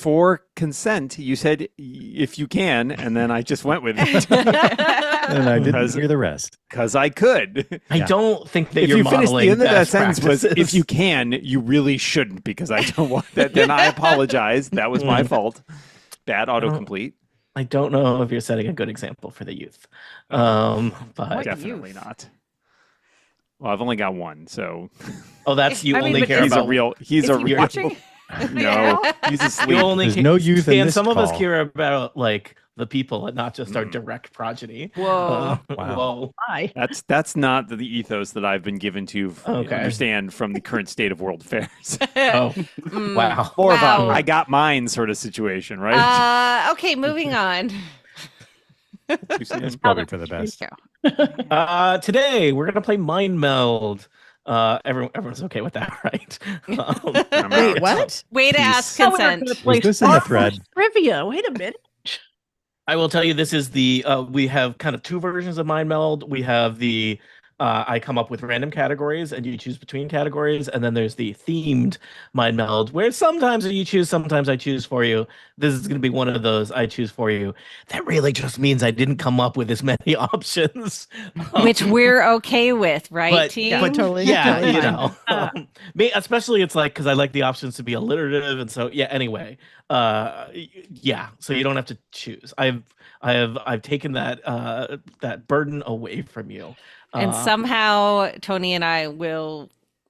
for consent, you said if you can, and then I just went with it. And I didn't hear the rest. Because I could. I don't think that if you're you finished the end of that best sentence was practices. if you can, you really shouldn't because I don't want that. Then I apologize. That was my fault. Bad autocomplete. I don't know if you're setting a good example for the youth. But definitely not. Well, I've only got one, so. Oh, that's you only care about. He's a real. Watching? No, he's asleep. There's no youth in this some of us call. care about like the people and not just our direct progeny. Whoa. Wow. Whoa. Hi. That's not the ethos that I've been given to understand from the current state of world affairs. Oh, wow. More of a I got mine sort of situation, right? Okay, moving on. It's probably for the best. Today we're gonna play Mind Meld. Everyone's okay with that, right? Wait, what? Way to ask consent. Was this in the thread? Trivia. Wait a minute. I will tell you, this is the we have kind of two versions of Mind Meld. We have the I come up with random categories and you choose between categories, and then there's the themed Mind Meld where sometimes you choose, sometimes I choose for you. This is going to be one of those I choose for you. That really just means I didn't come up with as many options, which we're okay with, right, team? But totally. Yeah, totally you fine. know, me especially. It's like because I like the options to be alliterative, and so yeah. Anyway, yeah. So you don't have to choose. I've taken that burden away from you. And somehow Tony and I will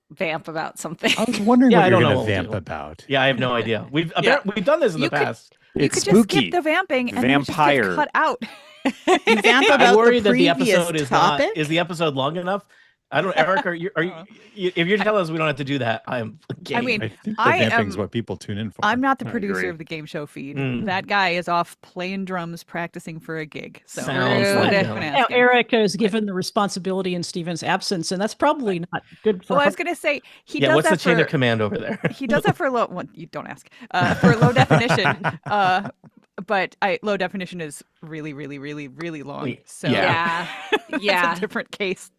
vamp about something. I was wondering Yeah, what I you're don't going know to what vamp we'll do. about. Yeah, I have no idea. We've done this in the past. You It's could just spooky. skip the vamping and Vampire. then just get cut out. You vamp I about worry the that the previous episode is topic. not. Is the episode long enough? I don't. Eric, are you? If you're telling us we don't have to do that, I'm. Game. I mean, I think the I vamping is am- what people tune in for. I'm not the I producer agree. of the game show feed. Mm. That guy is off playing drums, practicing for a gig. So Sounds Rude. like don't him. ask Now, him. Erica is given the responsibility in Stephen's absence, and that's probably not good for Well, I her. was gonna say he Yeah, does what's that the chain for of command over there? he does that for low. Well, you don't ask for low definition. But low definition is really, really, really, really long. Wait, So Yeah. Yeah. it's a different case.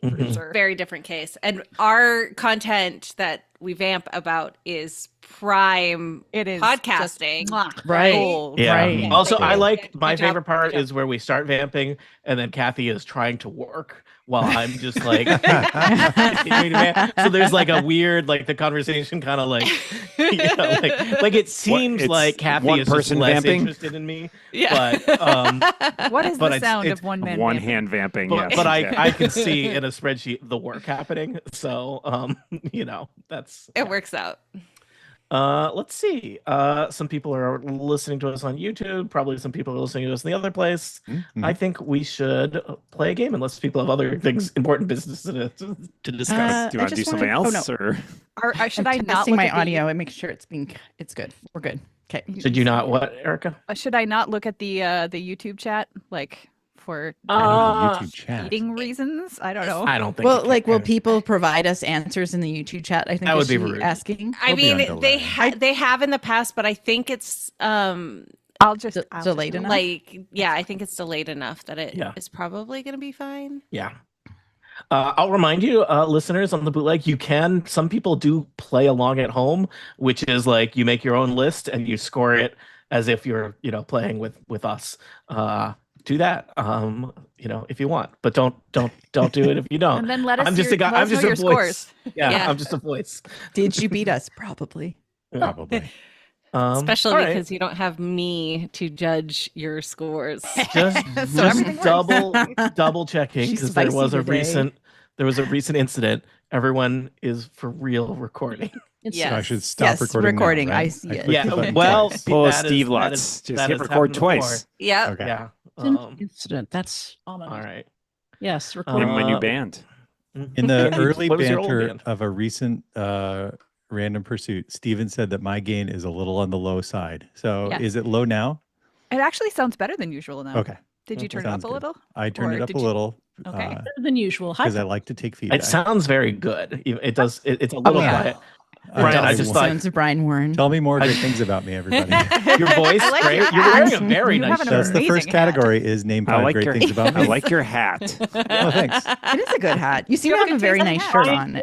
Mhm. Sure. Very different case. And our content that we vamp about is prime It is podcasting. just, mwah, Right. gold. Yeah. Right. Also, Thank I you. like my Good job. favorite part Good job. is where we start vamping, and then Kathy is trying to work while I'm just like. So there's like a weird, like the conversation kind of like, you know, like it seems it's like Kathy one is just person less vamping? interested in me. Yeah. But What is But the it's- sound it's of one man? One vamping? hand vamping. but, Yes, but yeah. I can see in a spreadsheet the work happening. So you know, that's It works out. let's see. Some people are listening to us on YouTube. Probably some people are listening to us in the other place. Mhm. I think we should play a game unless people have other things, important business to discuss. Do you want to do something else, or Should I'm I not testing look my at the- audio and make sure it's good. We're good. Okay. Should you not? What, Erica? Should I not look at the YouTube chat like for YouTube chat. eating reasons? I don't know. I don't think. Well, you like, can. will people provide us answers in the YouTube chat? I think That would is be she rude. asking. I We'll be mean, on they delay. they have in the past, but I think it's I'll just Delayed enough? like I think it's delayed enough that it is Yeah. probably going to be fine. Yeah. I'll remind you, listeners, on the bootleg, some people do play along at home, which is like you make your own list and you score it as if you're, playing with us. Do that, if you want, but don't do it if you don't. And then let us. I'm just a guy. let I'm us just know a your voice. scores. Yeah, Yeah. I'm just a voice. Did you beat us? Probably. Probably. Especially all right. because you don't have me to judge your scores. just everything works. double checking She's because there was spicy a recent incident. Everyone is for real recording. Yes. So I should stop Yes, recording. now, recording. right? I see it. clicked Yeah, the button well, twice. pull a that is- Steve that Lutz? is- Just that hit has record happened twice. Yep. Okay. Yeah. It's an incident. That's ominous. All right. Yes, Name recording. my new Uh, band. In the Andy, early what was your old banter band? of a recent random pursuit, Steven said that my gain is a little on the low side. So Yeah. is it low now? It actually sounds better than usual now. Okay. Did you Okay, turn it up sounds a good. little? I turned Or it up did a you- little Okay. Better than usual. Because I like to take feedback. It sounds very good. It does. It's a little yeah. quiet. Uh, Brian, tell I me just more. thought Sounds of Brian Warren. Tell me more great things about me, everybody. your voice. I like great. your You're wearing a hat. very You nice have an shirt. That's the amazing first hat. category is name I five like great your things about me. I like your hat. Oh, thanks. It is a good hat. You seem You to have have a a very good nice hat. shirt on.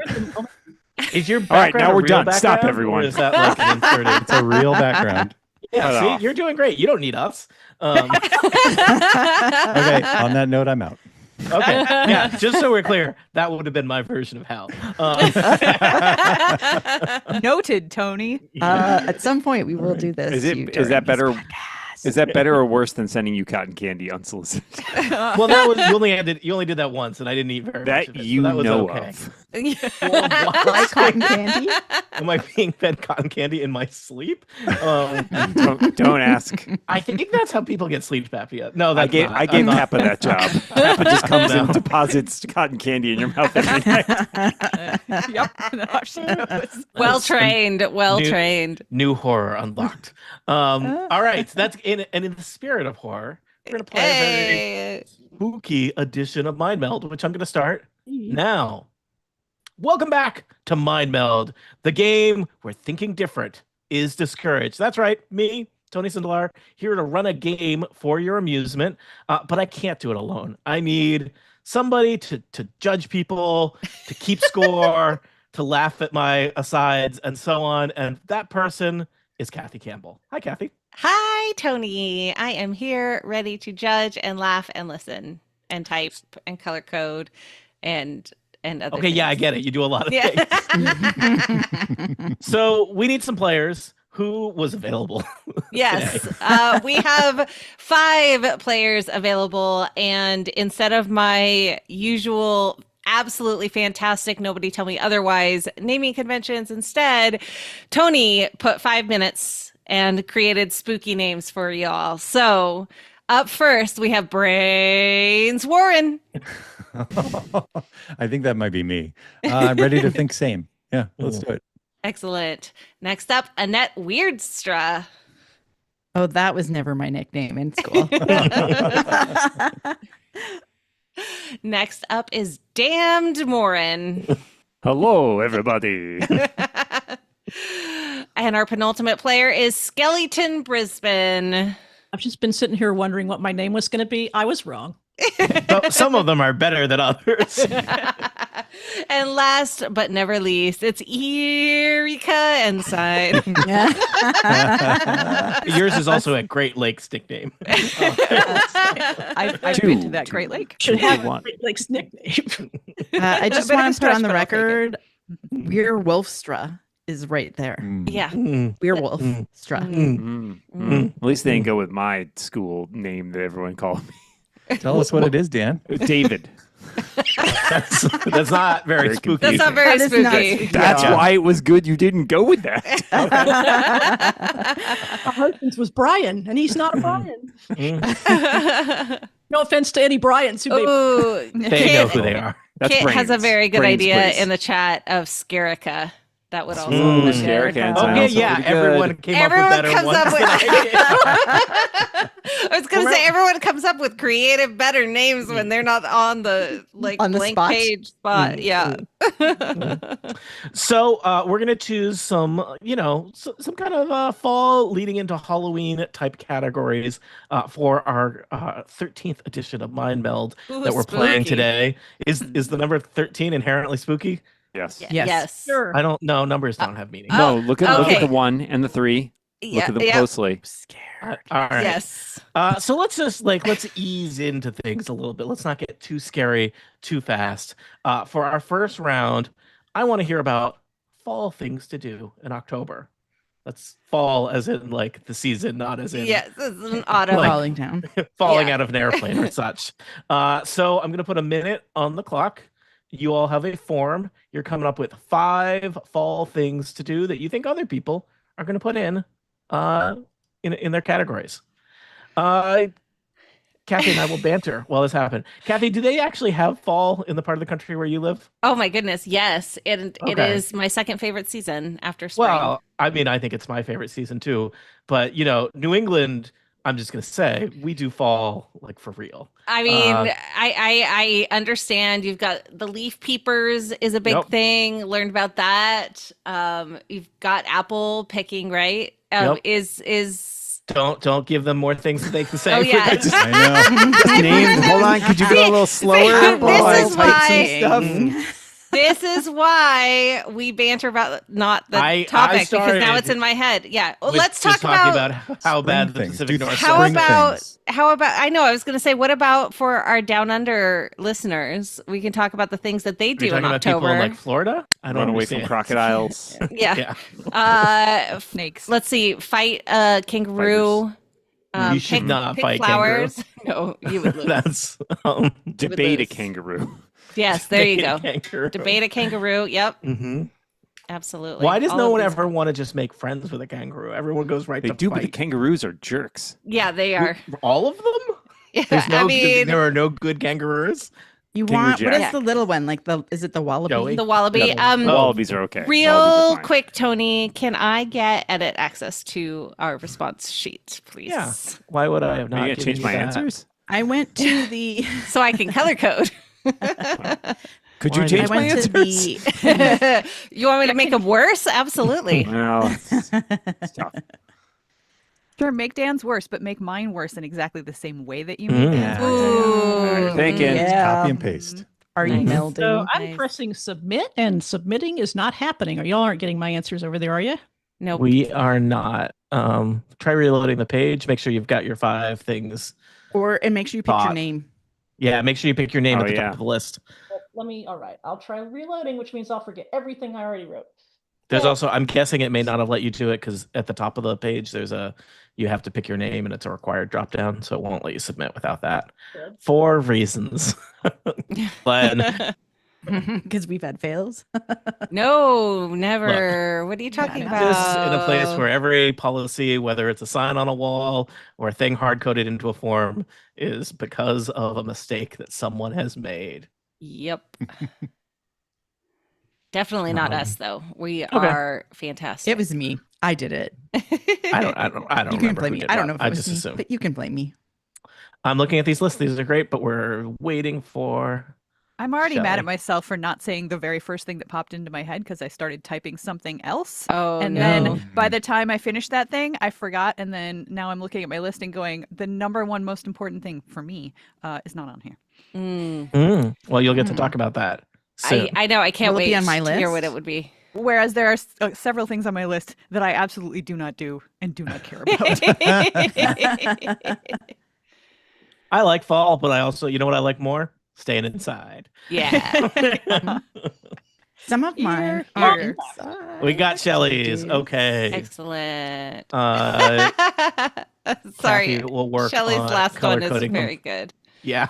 Is your All right, background now a we're real done. Stop, background, or everyone. Is that like an inserted? It's a real background. Yeah, Cut see, off. you're doing great. You don't need us. Okay, on that note, I'm out. Okay, yeah. Just so we're clear, that would have been my version of hell. Noted, Tony. At some point, we will do this. Is that better? Is that better or worse than sending you cotton candy unsolicited? Well, that was you only did that once, and I didn't eat very much of That it, you so that was know okay. of. Like cotton candy? Am I being fed cotton candy in my sleep? Don't ask. I think that's how people get sleep apnea. No, I that's gave not. I gave I'm not- Kappa that job. Kappa just comes and deposits cotton candy in your mouth every night. Yep. No, she knows. Well trained. Well trained. New horror unlocked. All right, so that's in the spirit of horror. We're gonna play a very Hey. spooky edition of Mind Meld, which I'm gonna start now. Welcome back to Mind Meld, the game where thinking different is discouraged. That's right, me, Tony Sindelar, here to run a game for your amusement, but I can't do it alone. I need somebody to judge people, to keep score, to laugh at my asides, and so on. And that person is Kathy Campbell. Hi, Kathy. Hi, Tony. I am here ready to judge and laugh and listen and type and color code and other Okay, yeah, I things. get it. You do a lot of Yeah. things. So we need some players. Who was available? Yes, we have 5 players available, and instead of my usual absolutely fantastic, nobody tell me otherwise naming conventions, instead, Tony put 5 minutes and created spooky names for y'all. So up first, we have Brains Warren. I think that might be me. I'm ready to think same. Yeah, let's do it. Excellent. Next up, Annette Weirdstrah. Oh, that was never my nickname in school. Next up is Damned Morin. Hello, everybody. And our penultimate player is Skeleton Brisbane. I've just been sitting here wondering what my name was going to be. I was wrong. Some of them are better than others. And last but never least, it's Erika Ensign. Yours is also a Great Lakes nickname. I've been to that Great Lake. Should have one. a Great Lakes nickname. I just Bit of a want to put stretch, on the but I'll take it. record, Werewolfstra is right there. Mm. Werewolfstra. At least they didn't go with my school name that everyone called me. Tell us what it is, Dan. David. That's not very Very spooky. That's not very That is not spooky. spooky. That's Yeah. why it was good you didn't go with that. My husband's was Brian, and he's not a Brian. No offense to any Bryans who may Ooh, They know who they are. That's Kit has a brains. very good Brains, idea please. in the chat of Scarica. That would also Ooh, be good. Scarica and Okay, Also yeah, pretty good. everyone came Everyone up with comes better up ones with. than I I was gonna say everyone comes up with creative, better names when they're not on the On the blank spot. page spot. Yeah. did. So we're gonna choose some, some kind of fall leading into Halloween type categories for our 13th edition of Mind Meld Ooh, that we're playing spooky. today. Is the number 13 inherently spooky? Yes. Yes. Yes. sure. I don't know. Numbers don't have meaning. No, look at okay. the 1 and the 3. Look Yeah. at them Yeah. closely. Scared. All right. Yes. So let's just let's ease into things a little bit. Let's not get too scary too fast. For our first round, I want to hear about fall things to do in October. Let's fall as in like the season, not as in Yes. This is an auto. Like- Falling down. falling Yeah. out of an airplane or such. So I'm gonna put a minute on the clock. You all have a form. You're coming up with 5 fall things to do that you think other people are gonna put in their categories. Kathy and I will banter while this happens. Kathy, do they actually have fall in the part of the country where you live? Oh my goodness. Yes. It Okay. is my second favorite season after spring. Well, I mean, I think it's my favorite season too. But New England, I'm just gonna say we do fall like for real. I mean, I understand you've got the leaf peepers is a big Yep. thing. Learned about that. You've got apple picking, right? Yep. Is Don't give them more things that they can say. Oh, for yeah. their- I know. Just names. Hold on. Could you go a little slower this while I is type why- some stuff? This is why we banter about not the I topic because now it's started in my head. Yeah. Well, With let's just talk talking about how bad the Spring things. Pacific Do Northwest how spring about things. I know I was going to say what about for our down under listeners? We can talk about the things that they Are do you talking in about people October. in like Florida? I don't Run away from understand. crocodiles. Yeah. Yeah. Snakes. Let's see. Fight a kangaroo. You should not pick fight flowers. No, you would lose. That's Debate a lose. kangaroo. Yes, there you go. Kangaroo. Debate a kangaroo. Yep, hmm absolutely. Why does All no of one these- ever want to just make friends with a kangaroo? Everyone goes right They to do, but the fight. kangaroos are jerks. Yeah, they are. All of them? Yeah, There's no. I mean, there are no good kangaroos. You Kangaroo want what Jack. is the little one? Like is it the wallaby? Joey? the wallaby. Oh. Wallabies are okay. Wallabies Real are fine. quick, Tony, can I get edit access to our response sheet, please? Yeah. Why would I have Are not? you gonna given change you my that? answers? I went to the So I can color code. Could you Why change I my went to answers? the You want me to make them worse? Absolutely. Well, it's tough. Sure, make Dan's worse, but make mine worse in exactly the same way that you made Dan's worse. Ooh. Thinking. Yeah. Copy and paste. Are you Nice. melding? So I'm Nice. pressing submit, and submitting is not happening. Y'all aren't getting my answers over there, are you? Nope. We are not. Try reloading the page. Make sure you've got your 5 things. and make sure you pick your Thought. name. Yeah, make sure you pick your name Oh, at the yeah. top of the list. Let me. All right, I'll try reloading, which means I'll forget everything I already wrote. There's also, I'm guessing it may not have let you do it because at the top of the page, you have to pick your name and it's a required drop down. So it won't let you submit without that Good. for reasons. But Because we've had fails. No, never. What are you talking Yeah, about? this in a place where every policy, whether it's a sign on a wall or a thing hard coded into a form, is because of a mistake that someone has made. Yep. Definitely not us though. We Okay. are fantastic. It was me. I did it. I don't You can remember blame who me. did I don't what. know if I it was just me, assume. but you can blame me. I'm looking at these lists. These are great, but we're waiting for. I'm already mad Shelley. at myself for not saying the very first thing that popped into my head because I started typing something else. Oh And no. then by the time I finished that thing, I forgot. And then now I'm looking at my list and going, the number one most important thing for me is not on here. Well, you'll get to talk about that soon. I know. I can't Will it wait be on my to hear what list? it would be. Whereas there are several things on my list that I absolutely do not do and do not care about. I like fall, but I also, you know what I like more? Staying inside. Yeah. Some of mine Here, are here. inside. We got Shelley's. Okay. Excellent. Uh, Sorry. Kathy will work Shelley's on last color one is coding them. very good. Yeah.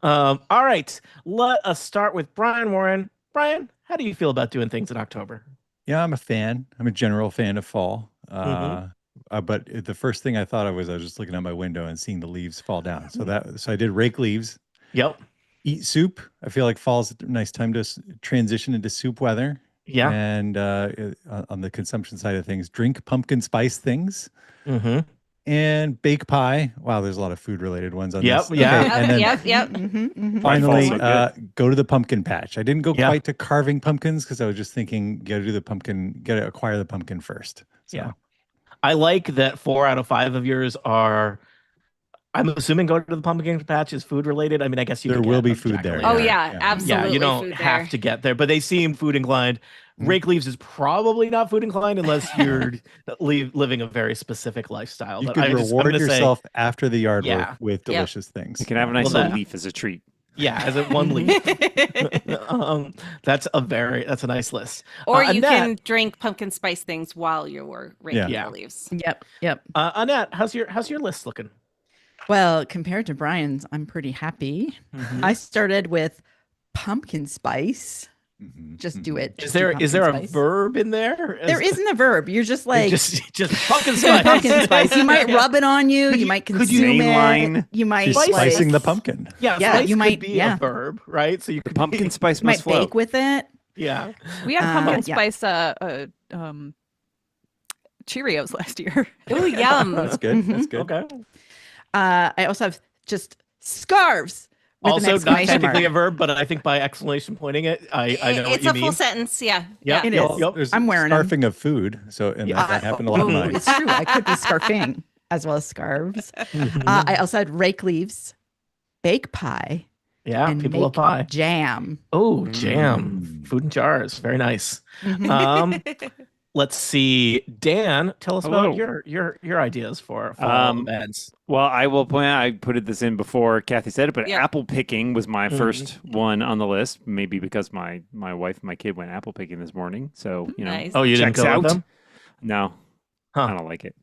All right. Let us start with Brian Warren. Brian, how do you feel about doing things in October? Yeah, I'm a fan. I'm a general fan of fall. Mhm. But the first thing I thought of was I was just looking out my window and seeing the leaves fall down. So I did rake leaves, Yep. eat soup. I feel like fall's a nice time to transition into soup weather. Yeah. And on the consumption side of things, drink pumpkin spice things Mm-hmm. and bake pie. Wow, there's a lot of food related ones on Yep, this. yeah. And then Yep. finally, Fall so go to the pumpkin patch. I didn't go Yeah. quite to carving pumpkins because I was just thinking, got to do the pumpkin, got to acquire the pumpkin first. So, Yeah. I like that 4 out of 5 of yours are. I'm assuming going to the pumpkin patch is food related. I mean, I guess you There could will get be a food there, jack-o'-lantern. Oh Yeah, yeah, yeah. absolutely. Yeah, you don't food have there. to get there, but they seem food inclined. Rake leaves is probably not food inclined unless you're living a very specific lifestyle. you But could I'm reward gonna say, yourself after the yard Yeah. work with Yep. delicious things. You can have a nice Well, little that- leaf as a treat. yeah, as a one leaf. That's a nice list. Or you Annette, can drink pumpkin spice things while you're raking Yeah. the leaves. Yep. Annette, how's your list looking? Well, compared to Brian's, I'm pretty happy. Mm-hmm. I started with pumpkin spice. Mhm, Just mhm. do it. Is Just do there pumpkin a spice. verb in there? There isn't a verb. You're just like just pumpkin spice. pumpkin spice. You might rub it on you. Could You you- might could you consume it. mainline- You might She's Spice- like, slicing the pumpkin. Yeah, Yeah, spice you could might- be yeah. a verb, right? So you The could pumpkin spice might must flow. bake with it. Yeah. We had pumpkin yeah. spice Cheerios last year. Oh, yum. That's good. That's good. Okay. I also have just scarves with an Also, not exclamation technically mark. a verb, but I think by exclamation pointing it, I know what It's you a mean. full sentence. Yeah. Yep. It Yep. is. Yep. There's I'm wearing 'em. scarfing of food. So, and Yeah. that happened a lot of Oh, mine. it's true. I could be scarfing as well as scarves. I also had rake leaves, bake pie, Yeah, and people love make pie. jam. Oh, jam. Food in jars. Very nice. Let's see. Dan, tell us Hello. about your ideas for fall events. Well, I will point out, I put this in before Kathy said it, but Yep. apple picking was my first one on the list. Maybe because my wife and my kid went apple picking this morning. So, Nice. Oh, you didn't checks go out. with them? No, I Huh. don't like it.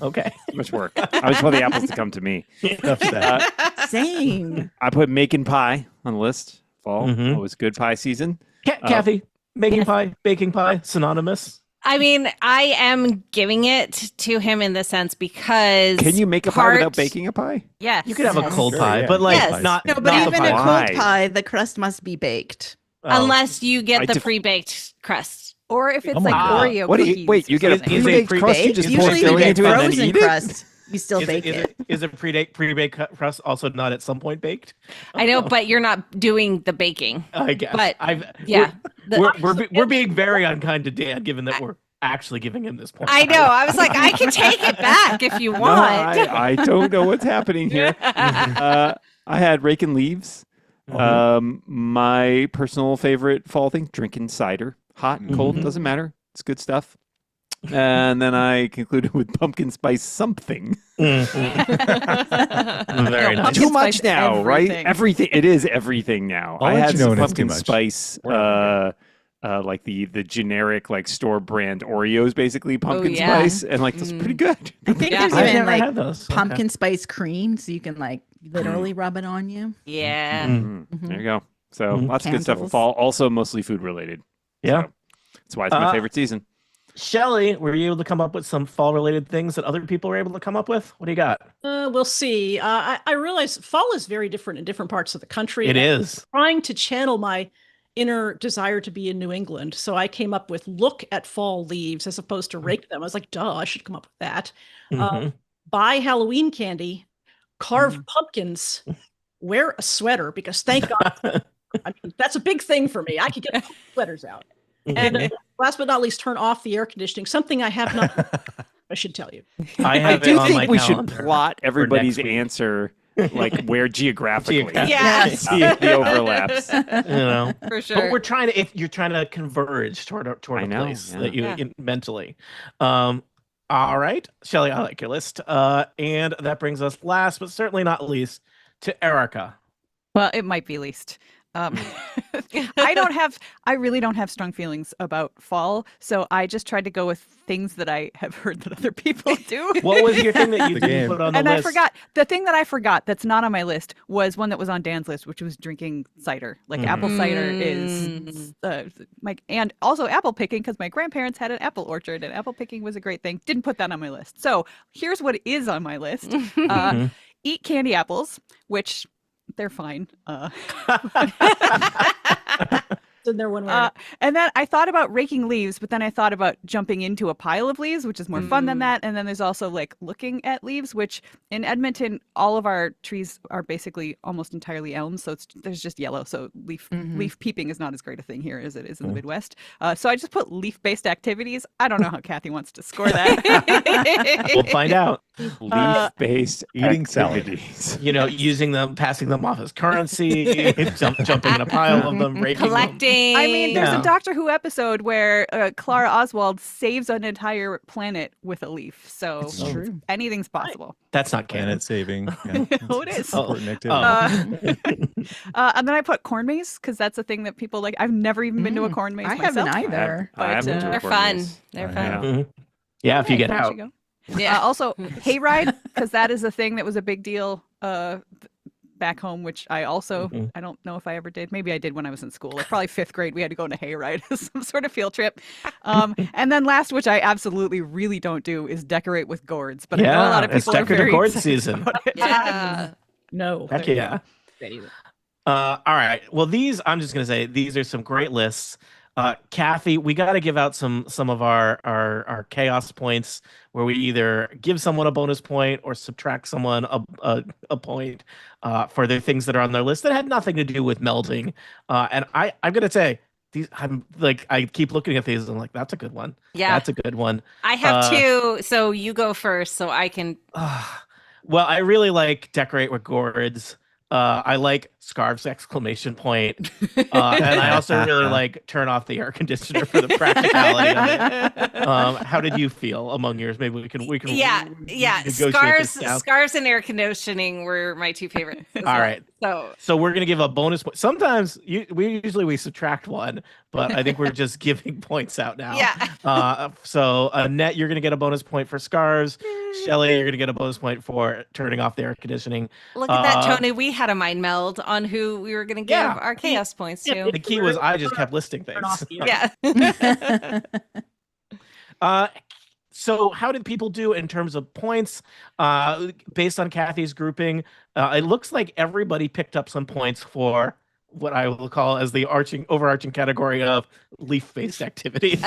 Okay. Too much work. I always want the apples to come to me. Enough said. Same. I put making pie on the list. Fall. Mhm. Always good pie season. Kathy, making pie, baking pie, synonymous. I mean, I am giving it to him in the sense because Can you make a pie without baking a pie? Yes. You could have a Yes. cold Sure, pie, yeah. but like Yes. not. No, but not the even pie. a Why? cold pie, the crust must be baked. Oh. Unless you get I the def- pre-baked crust. Or if it's Oh my like God. Oreo What do you cookies. wait? You or get a Is something. it pre-baked crust? You pre-baked? just Is pour it Usually you filling get into it and then frozen eat it? crust. You still Is bake it. Is a pre-baked crust also not at some point baked? I know, but you're not doing the baking. I guess. But, I've Yeah. we're being very unkind to Dan, given that we're actually giving him this point. I know. I was like, I can take it back if you No, want. I don't know what's happening here. I had raking leaves. My personal favorite fall thing: drinking cider, hot, cold, doesn't matter. It's good stuff. And then I concluded with pumpkin spice something. Very No, nice. pumpkin Too much spice now, right? everything. Everything. It is everything now. I'll I let had you know some when it's too pumpkin much. spice, like the generic like store brand Oreos, basically pumpkin yeah. spice, and like that's pretty good. I think Yeah. there's I've even never like had those. Okay. pumpkin spice cream, so you can like literally rub it on you. Yeah. There you go. So lots of good stuff for Candles. fall. Also mostly food related. Yeah. So that's why it's my favorite season. Shelly, were you able to come up with some fall-related things that other people were able to come up with? What do you got? We'll see. I realize fall is very different in different parts of the country. It and I'm is. trying to channel my inner desire to be in New England. So I came up with look at fall leaves as opposed to rake them. I was like, duh, I should come up with that. Mhm. Buy Halloween candy, carve pumpkins, wear a sweater because thank God, I mean, that's a big thing for me. I could get sweaters out. And last but not least, turn off the air conditioning. Something I have not. I should tell you. I I have do it on my think we should calendar plot for everybody's next week. answer, like where geographically. Yeah. See the overlaps. You know, For but sure. we're trying to. If you're trying to converge toward a I know, place yeah. that you Yeah. mentally. All right, Shelly, I like your list. And that brings us last, but certainly not least, to Erica. Well, it might be least. I really don't have strong feelings about fall, so I just tried to go with things that I have heard that other people do. What was your thing that you The didn't game. put on the And list? I forgot the thing that I forgot that's not on my list was one that was on Dan's list, which was drinking cider. Like apple cider is and also apple picking because my grandparents had an apple orchard and apple picking was a great thing. Didn't put that on my list. So here's what is on my list: eat candy apples, which they're fine. In there one way. And then I thought about raking leaves, but then I thought about jumping into a pile of leaves, which is more fun than that. And then there's also like looking at leaves, which in Edmonton, all of our trees are basically almost entirely elms. So there's just yellow. So leaf peeping is not as great a thing here as it is in the Midwest. So I just put leaf-based activities. I don't know how Kathy wants to score that. We'll find out. Leaf-based eating salad. activities. You know, using them, passing them off as currency, jumping in a pile of them, raking them. Collecting. I mean, there's Yeah. a Doctor Who episode where Clara Oswald saves an entire planet with a leaf. So It's true. anything's possible. That's not canon. Planet saving. Yeah. Oh, it is. Important activity. And then I put corn maze because that's a thing that people like. I've never even been to a corn maze I myself. haven't either. I haven't But, been to a They're corn fun. maze. They're I fun. know. Mhm. Yeah, if you get Okay, out. we should go. Yeah. Also, hayride because that is a thing that was a big deal back home, which I also I don't know if I ever did. Maybe I did when I was in school. Like probably 5th grade, we had to go on a hayride, some sort of field trip. And then last, which I absolutely really don't do, is decorate with gourds. But I know a lot of it's people are decorative very gourd excited season. about it. Yeah. No. Heck yeah. All right. Well, I'm just gonna say these are some great lists. Kathy, we got to give out some of our chaos points where we either give someone a bonus point or subtract someone a point for the things that are on their list that had nothing to do with melding. And I'm gonna say these. I'm like I keep looking at these and I'm like that's a good one. Yeah. That's a good one. I have two, so you go first so I can. Well, I really like decorate with gourds. I like scarves exclamation point. And I also really like turn off the air conditioner for the practicality of it. How did you feel among yours? Maybe we can Yeah. negotiate this down. Scarves and air conditioning were my two favorites. All right. So we're gonna give a bonus point. Sometimes we subtract one, but I think we're just giving points out now. Yeah. So Annette, you're gonna get a bonus point for scarves. Shelly, you're gonna get a bonus point for turning off the air conditioning. Look at that, Tony. We had a mind meld on who we were gonna give our chaos points to. The key was I just kept listing things. Yeah. So how did people do in terms of points? Based on Kathy's grouping, it looks like everybody picked up some points for what I will call as the overarching category of leaf-based activities.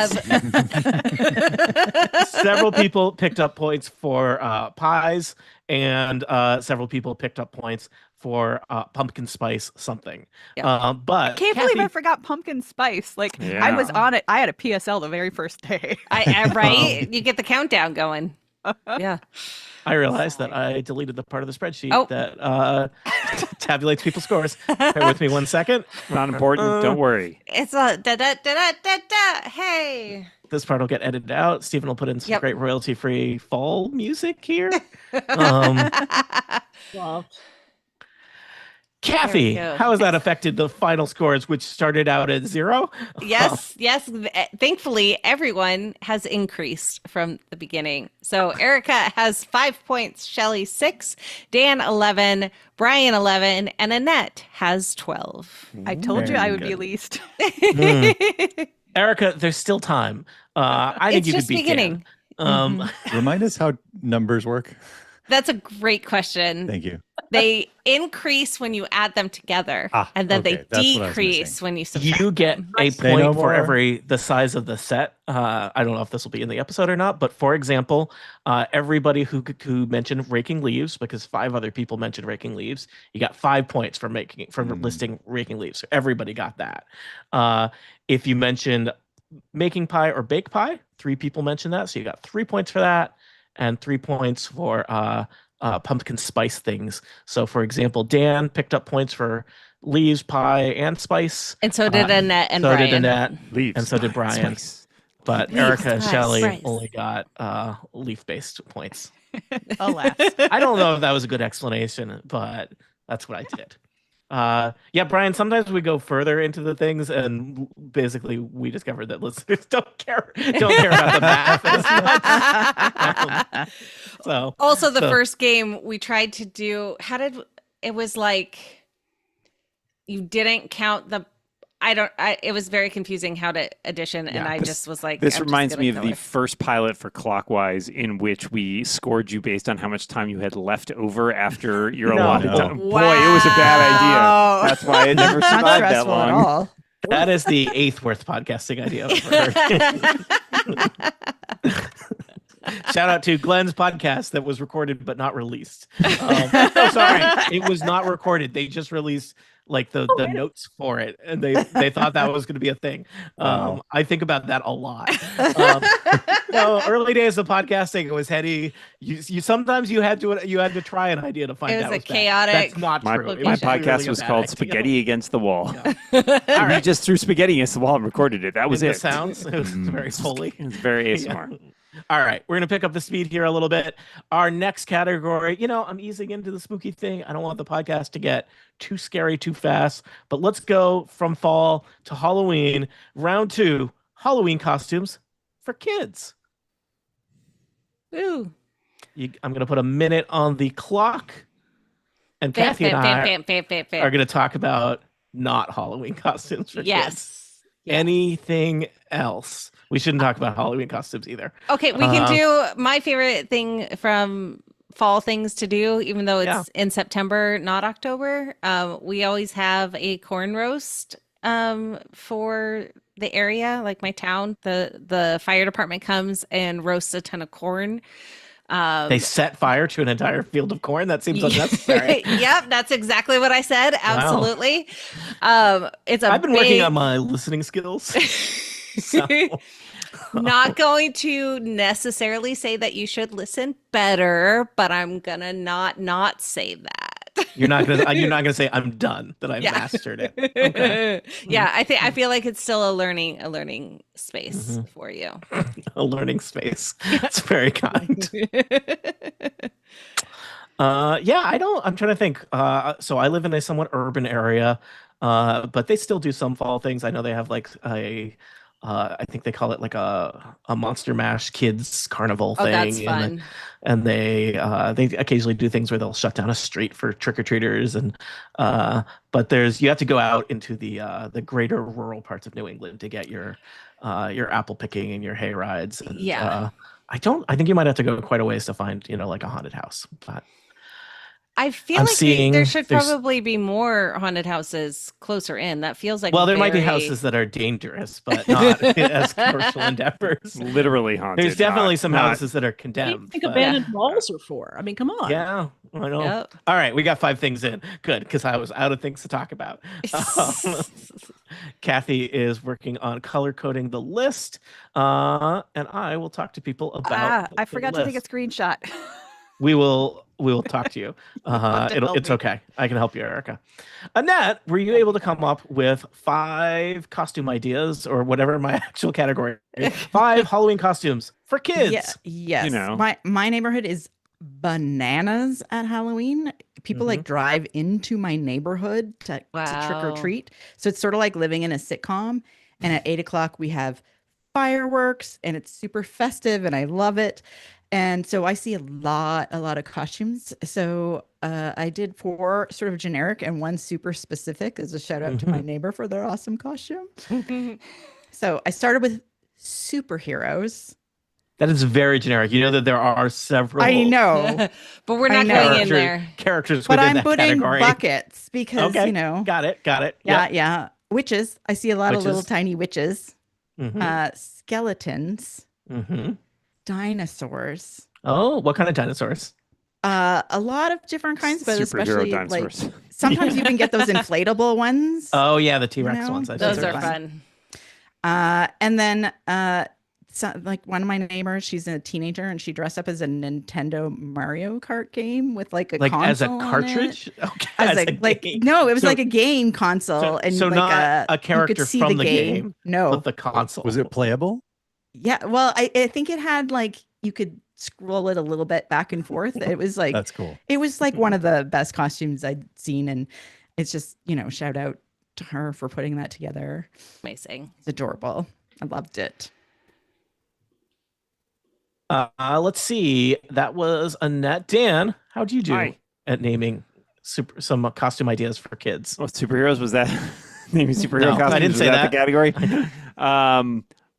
Several people picked up points for pies, and several people picked up points for pumpkin spice something. But I can't believe I forgot pumpkin spice. Like I was on it. I had a PSL the very first day. Right? You get the countdown going. Yeah. I realized that I deleted the part of the spreadsheet that tabulates people's scores. Bear with me 1 second. Not important. Don't worry. It's a da-da-da-da-da-da. Hey. This part will get edited out. Stephen will put in some great royalty-free fall music here. Kathy, how has that affected the final scores, which started out at 0? Yes. Thankfully, everyone has increased from the beginning. So Erica has 5 points, Shelly 6, Dan 11, Brian 11, and Annette has 12. I told you I would be least. Erica, there's still time. I think you could beat beginning. Dan. Remind us how numbers work. That's a great question. Thank you. They increase when you add them together, and then they decrease when you subtract. You get a point for the size of the set. I don't know if this will be in the episode or not, but for example, everybody who mentioned raking leaves, because 5 other people mentioned raking leaves, you got 5 points for listing raking leaves. So everybody got that. If you mentioned making pie or bake pie, 3 people mentioned that, so you got 3 points for that. And 3 points for pumpkin spice things. So, for example, Dan picked up points for leaves, pie, and spice. And so did Annette and Brian. So did Annette. Leaves, and so did Brian. Spice. But Leaves, Erica and pie, Shelly spice. only got leaf-based points. Alas. I don't know if that was a good explanation, but that's what I did. Brian, sometimes we go further into the things and basically we discovered that listeners don't care about the math as much. So also the first game we tried to do, it was like you didn't count the it was very confusing how to addition, and I just was like, this reminds me of the first pilot for Clockwise, in which we scored you based on how much time you had left over after your allotted time. Wow. Boy, it was a bad idea. That's why it never Not survived that stressful at long. all. that is the 8th worst podcasting idea I've ever heard. Shout out to Glenn's podcast that was recorded but not released. No, sorry, it was not recorded. They just released like the notes for it, and they thought that was going to be a thing. I think about that a lot. Early days of podcasting, it was heady. You sometimes you had to try an idea to find out. It was a chaotic. That's not My true. It my was podcast really a was bad called idea. Spaghetti Against the Wall. Yeah. We just threw spaghetti against the wall and recorded it. That was And it. the sounds. It was very holy. It was very ASMR. All right, we're gonna pick up the speed here a little bit. Our next category, I'm easing into the spooky thing. I don't want the podcast to get too scary too fast, but let's go from fall to Halloween. Round 2, Halloween costumes for kids. Ooh. I'm gonna put a minute on the clock, and Kathy and I are gonna talk about not Halloween costumes for kids. Yes. Anything else? We shouldn't talk about Halloween costumes either. Okay, we can do my favorite thing from fall things to do, even though it's in September, not October. We always have a corn roast for the area, like my town. The fire department comes and roasts a ton of corn. They set fire to an entire field of corn. That seems unnecessary. Yep, that's exactly what I said. Absolutely. Wow. I've been working on big... my listening skills. So. Not going to necessarily say that you should listen better, but I'm gonna not say that. You're not gonna say I'm done, that I've mastered it. Okay. Yeah, I feel like it's still a learning space for you. A learning space. It's very kind. I'm trying to think. So I live in a somewhat urban area, but they still do some fall things. I know they have like I think they call it like a Monster Mash kids carnival thing. That's fun. And they occasionally do things where they'll shut down a street for trick-or-treaters, and but you have to go out into the greater rural parts of New England to get your apple picking and your hay rides. And, I think you might have to go quite a ways to find, like a haunted house. But I feel like there should probably be more haunted houses closer in. That feels like there might be houses that are dangerous, but not as commercial endeavors. Literally haunted. There's definitely some houses that are condemned. I think abandoned malls are for. I mean, come on. Yeah, I know. Yep. All right, we got 5 things in. Good, because I was out of things to talk about. Kathy is working on color coding the list, and I will talk to people about. I forgot to take a screenshot. We will talk to you. It's okay. I can help you, Erica. Annette, were you able to come up with 5 costume ideas, or whatever my actual category is? 5 Halloween costumes for kids. Yeah, yes. My neighborhood is bananas at Halloween. People like drive into my neighborhood to trick or treat. So it's sort of like living in a sitcom. And at 8 o'clock we have fireworks, and it's super festive, and I love it. And so I see a lot of costumes. So I did 4 sort of generic and 1 super specific as a shout out to my neighbor for their awesome costume. So I started with superheroes. That is very generic. You know that there are several. I know. But we're not going in there. Characters but within I'm putting category. buckets because, Got it. Yeah. Witches. I see a lot of little tiny witches. Mm-hmm. Skeletons. Mm-hmm. Dinosaurs. Oh, what kind of dinosaurs? A lot of different kinds, but Superhero especially dinosaurs. like sometimes you can get those inflatable ones. Oh yeah, the T-Rex ones. Those are fun. And then like one of my neighbors, she's a teenager and she dressed up as a Nintendo Mario Kart game with like a console as a cartridge. Okay, no, it was like a game console, and so like not a character you could see from the game. No, but the console. Was it playable? Yeah, well, I think it had like you could scroll it a little bit back and forth. It was like that's cool. It was like one of the best costumes I'd seen, and it's just shout out to her for putting that together. Amazing. It's adorable. I loved it. Let's see. That was Annette. Dan, how do you do at naming some costume ideas for kids? Oh, superheroes, was that naming superhero costumes? I didn't say that. The category.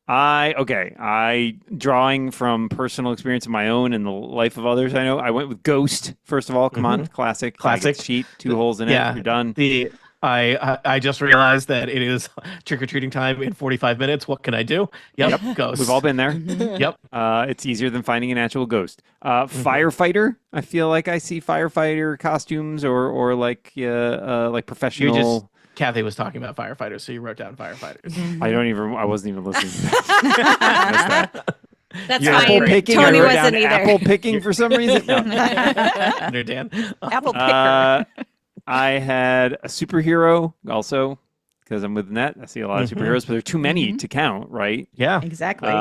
I drawing from personal experience of my own and the life of others. I know I went with Ghost first of all. Come on, classic sheet, 2 holes in it. You're done. I just realized that it is trick-or-treating time in 45 minutes. What can I do? Yep. Ghost. We've all been there. Yep. It's easier than finding an actual ghost. Firefighter. I feel like I see firefighter costumes or like professional. Kathy was talking about firefighters, so you wrote down firefighters. I wasn't even listening to that. That's apple fine. picking. Tony I wrote wasn't down either. apple picking for some reason. No. Dan. Apple picker. I had a superhero also because I'm with Net. I see a lot of superheroes, but there are too many to count, right? Yeah, exactly.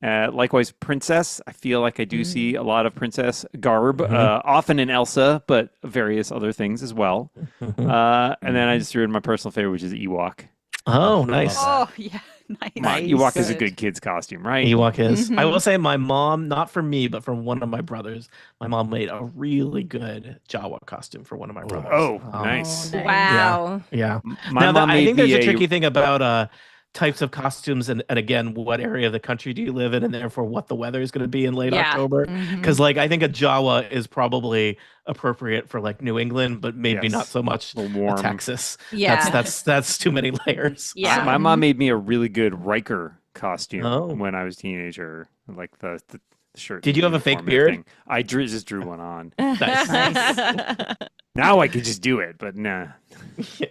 Likewise, princess. I feel like I do see a lot of princess garb, often in Elsa, but various other things as well. And then I just threw in my personal favorite, which is Ewok. Oh, nice. Oh, yeah. Nice. Ewok is a good kid's costume, right? Ewok is. I will say my mom, not for me, but for one of my brothers, my mom made a really good Jawa costume for one of my brothers. Oh, nice. Wow. Yeah. My mom I think made there's me a tricky thing about types of costumes and again, what area of the country do you live in, and therefore what the weather is going to be in late October. Because I think a Jawa is probably appropriate for like New England, but maybe not so much Texas. Yeah. That's too many layers. Yeah. My mom made me a really good Riker costume when I was a teenager, like the shirt. Did you have a fake beard? I just drew one on. Nice. Now I could just do it, but nah.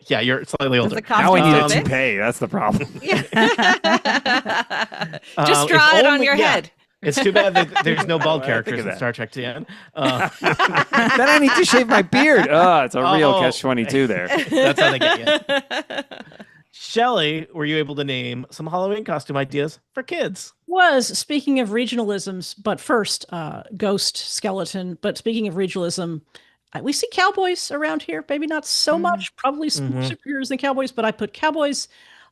Yeah, you're slightly older. Now I need a toupee. That's the problem. Just draw it on your head. It's too bad that there's no bald Think characters of in that. Star Trek TN. Then I need to shave my beard. Oh, it's a real Oh. catch-22 there. That's how they get you. Shelley, were you able to name some Halloween costume ideas for kids? Speaking of regionalisms, but first, ghost skeleton. But speaking of regionalism, we see cowboys around here. Maybe not so much, probably more superheroes than cowboys, but I put cowboys.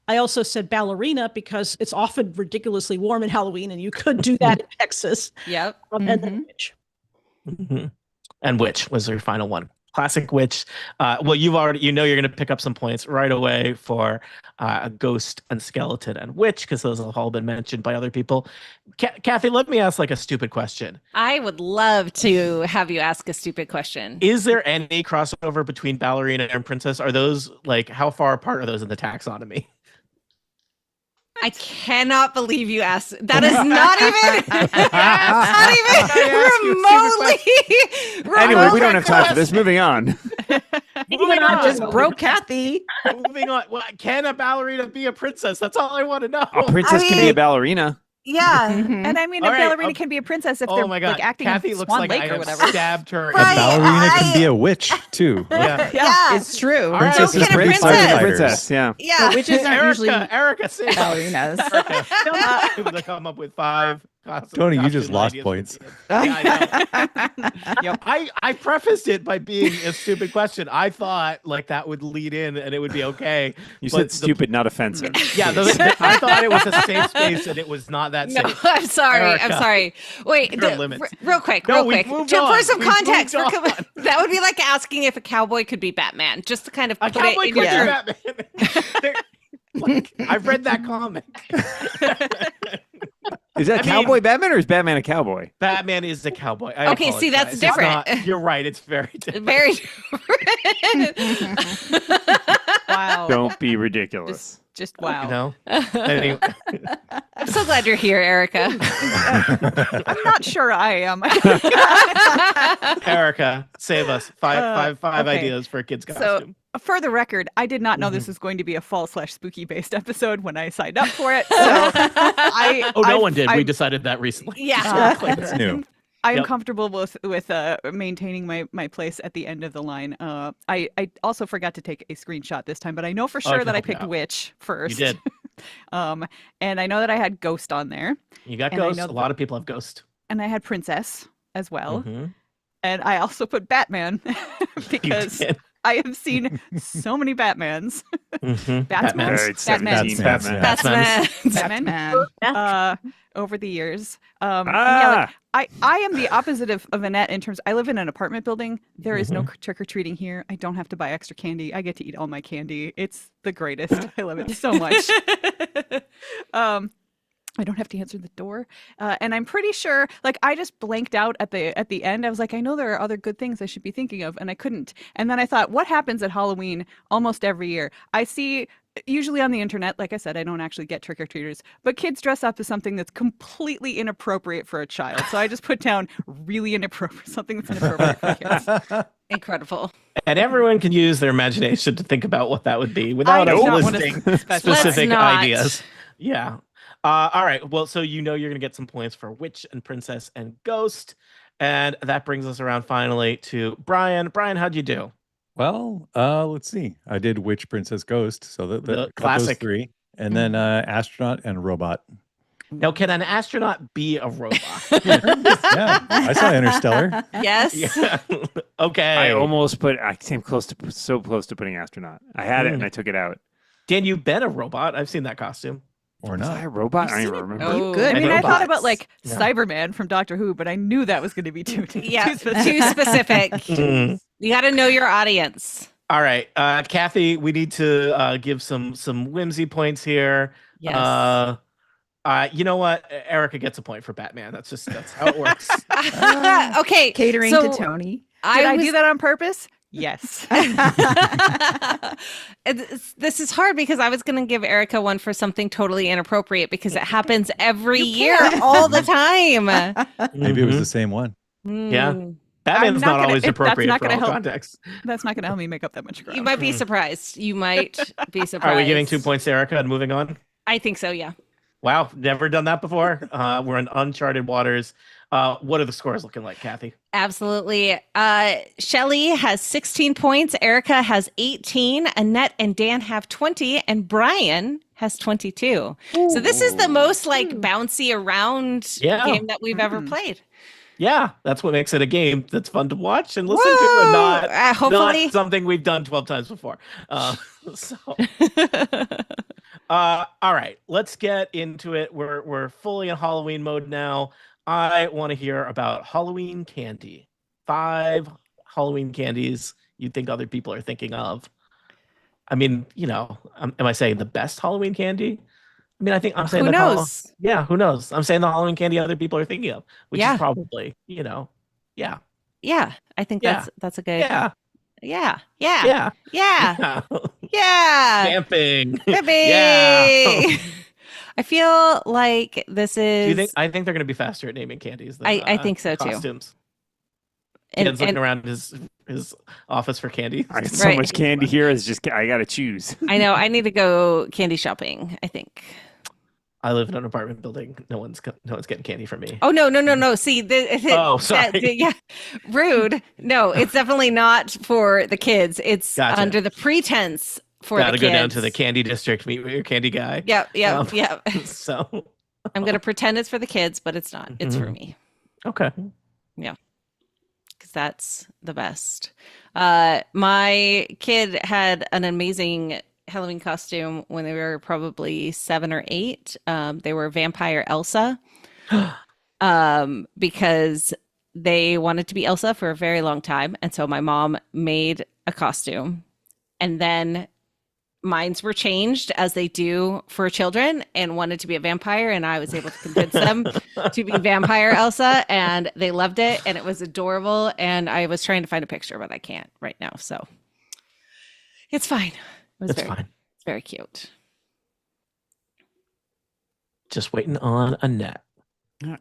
I also said ballerina because it's often ridiculously warm in Halloween, and you could do that in Texas. Yep. And then witch. And witch was your final one. Classic witch. Well, you're going to pick up some points right away for a ghost and skeleton and witch because those have all been mentioned by other people. Kathy, let me ask like a stupid question. I would love to have you ask a stupid question. Is there any crossover between ballerina and princess? Are those like how far apart are those in the taxonomy? I cannot believe you asked. That is not even remotely. Anyway, we don't have time for this. Moving on. Moving on. Just broke Kathy. Moving on. Well, can a ballerina be a princess? That's all I want to know. A princess can be a ballerina. Yeah. And I mean, All a right, ballerina can be a princess if Oh they're my God. like acting Kathy in looks Swan like Lake I or have whatever. stabbed her. A ballerina can be a witch too. Yeah. Yeah. It's true. All right. Princess So is can a pretty princess. Princess, yeah. Yeah. Witches aren't usually Erica, say it. ballerinas. Able to come up with 5 costume- Tony, you just costume lost ideas points. for kids. Yeah, I know. I prefaced it by being a stupid question. I thought like that would lead in and it would be okay. You But said stupid, not offensive. Yeah, I thought it was a safe space and it was not that No, safe. I'm sorry. Erica, I'm sorry. Wait, there are limits. real quick, No, real we've quick. moved on. For some We've context, moved on. that would be like asking if a cowboy could be Batman, just to kind of A put cowboy it in could your do Batman. Like, I've read that comic. Is that cowboy Batman or is Batman a cowboy? Batman is a cowboy. I Okay, see, that's apologize. It's different. not- you're right. It's very different. Very different. Wow. Don't be ridiculous. Just wow. You know? Anyway. I'm so glad you're here, Erica. I'm not sure I am. Erica, save us. Five okay. ideas for a kid's So, costume. for the record, I did not know this was going to be a fall/spooky based episode when I signed up for it. So no one did. We decided that recently. Yeah. That's new. I am Yep. comfortable with maintaining my place at the end of the line. I also forgot to take a screenshot this time, but I know for sure can that I help you picked out. witch first. You did. And I know that I had ghost on there, You got And I Ghost. know A lot of people have Ghost. and I had princess as well, Mhm. and I also put Batman You because did. I have seen so many Batmans. Mhm. Batman. All right, Batman. 17 Batman. Batman. Batman. Over the years. And yeah, like, I am the opposite of Annette in terms. I live in an apartment building. There is no trick or treating here. I don't have to buy extra candy. I get to eat all my candy. It's the greatest. I love it so much. I don't have to answer the door, and I'm pretty sure. Like I just blanked out at the end. I was like, I know there are other good things I should be thinking of, and I couldn't. And then I thought, what happens at Halloween almost every year? I see. Usually on the internet, like I said, I don't actually get trick-or-treaters, but kids dress up as something that's completely inappropriate for a child. So I just put down really inappropriate, something that's inappropriate for kids. Incredible. And everyone can use their imagination to think about what that would be without I us do not wanna listing specify. specific Let's not. ideas. Yeah. All right. Well, so you're going to get some points for witch and princess and ghost. And that brings us around finally to Brian. Brian, how'd you do? Well, let's see. I did witch, princess, ghost. So The got those classic. 3, and then astronaut and robot. Now, can an astronaut be a robot? Yeah, I saw Interstellar. Yes. Yeah. Okay. I came so close to putting astronaut. I had it and I took it out. Dan, you've been a robot. I've seen that costume. Or Was I not. a robot? You've I don't seen even it? remember. Oh. Good. I mean, I thought about robots. like Yeah. Cyberman from Doctor Who, but I knew that was going to be too Yeah. specific. Too specific. Mm. You got to know your audience. All right, Kathy, we need to give some whimsy points here. Yes. You know what? Erica gets a point for Batman. That's how it works. Okay. Catering so to Tony. Did I was- do that on purpose? Yes. This is hard because I was going to give Erica one for something totally inappropriate because it happens every year, all the time. Maybe it was the same one. Yeah. Mm. Batman's not not gonna- always that's appropriate not for gonna all help. contexts. That's not going to help me make up that much ground. You might be surprised. You might be surprised. Are we giving 2 points to Erica and moving on? I think so, yeah. Wow, never done that before. We're in uncharted waters. What are the scores looking like, Kathy? Absolutely. Shelly has 16 points. Erica has 18. Annette and Dan have 20. And Brian has 22. So this is the most like bouncy around game that we've ever played. Yeah, that's what makes it a game that's fun to watch and listen to, and not, hopefully not something we've done 12 times before. All right, let's get into it. We're fully in Halloween mode now. I want to hear about Halloween candy. 5 Halloween candies you think other people are thinking of. I mean, am I saying the best Halloween candy? I mean, I think I'm saying who knows? Who knows? I'm saying the Halloween candy other people are thinking of, which is probably, Yeah, I think that's a good. Yeah. Camping. Yippee! I feel like this is. Do you think? I think they're going to be faster at naming candies than I think so too. Costumes. Kids looking around his office for candy. I got so much candy here. It's just I got to choose. I know. I need to go candy shopping, I think. I live in an apartment building. No one's getting candy from me. Oh no! See, sorry. Rude. No, it's definitely not for the kids. It's under the pretense for the kids. Gotta go down to the candy district, meet with your candy guy. Yep. So I'm gonna pretend it's for the kids, but it's not. It's for me. Okay. Yeah. Because that's the best. My kid had an amazing Halloween costume when they were probably 7 or 8. They were Vampire Elsa because they wanted to be Elsa for a very long time. And so my mom made a costume, and then minds were changed as they do for children and wanted to be a vampire. And I was able to convince them to be Vampire Elsa, and they loved it. And it was adorable. And I was trying to find a picture, but I can't right now. So it's fine. It's fine. It's very cute. Just waiting on Annette.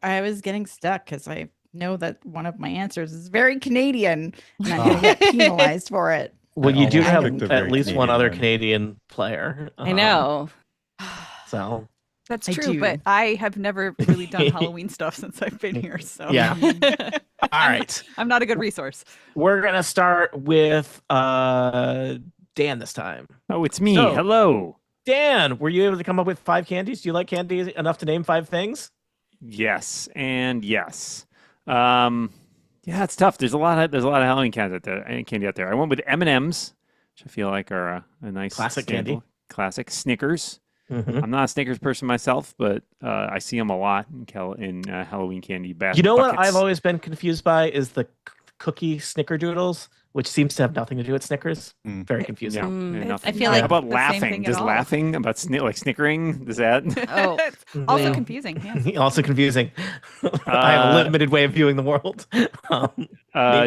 I was getting stuck because I know that one of my answers is very Canadian, and I'm going to get penalized for it. Well, you do have at least one other Canadian player. I know. So that's true, but I have never really done Halloween stuff since I've been here. So yeah. All right. I'm not a good resource. We're gonna start with Dan this time. Oh, it's me. So, hello. Dan, were you able to come up with 5 candies? Do you like candy enough to name 5 things? Yes, and yes. Yeah, it's tough. There's a lot of Halloween candy out there. I went with M&Ms, which I feel like are a nice classic candy. Classic. Snickers. Mm-hmm. I'm not a Snickers person myself, but I see them a lot in Halloween candy baskets. You know what I've always been confused by is the cookie snickerdoodles, which seems to have nothing to do with Snickers. Very confusing. Yeah, I feel like how about laughing? Does laughing about snickering? Does that? Oh, also confusing. Yeah. Also confusing. I have a limited way of viewing the world.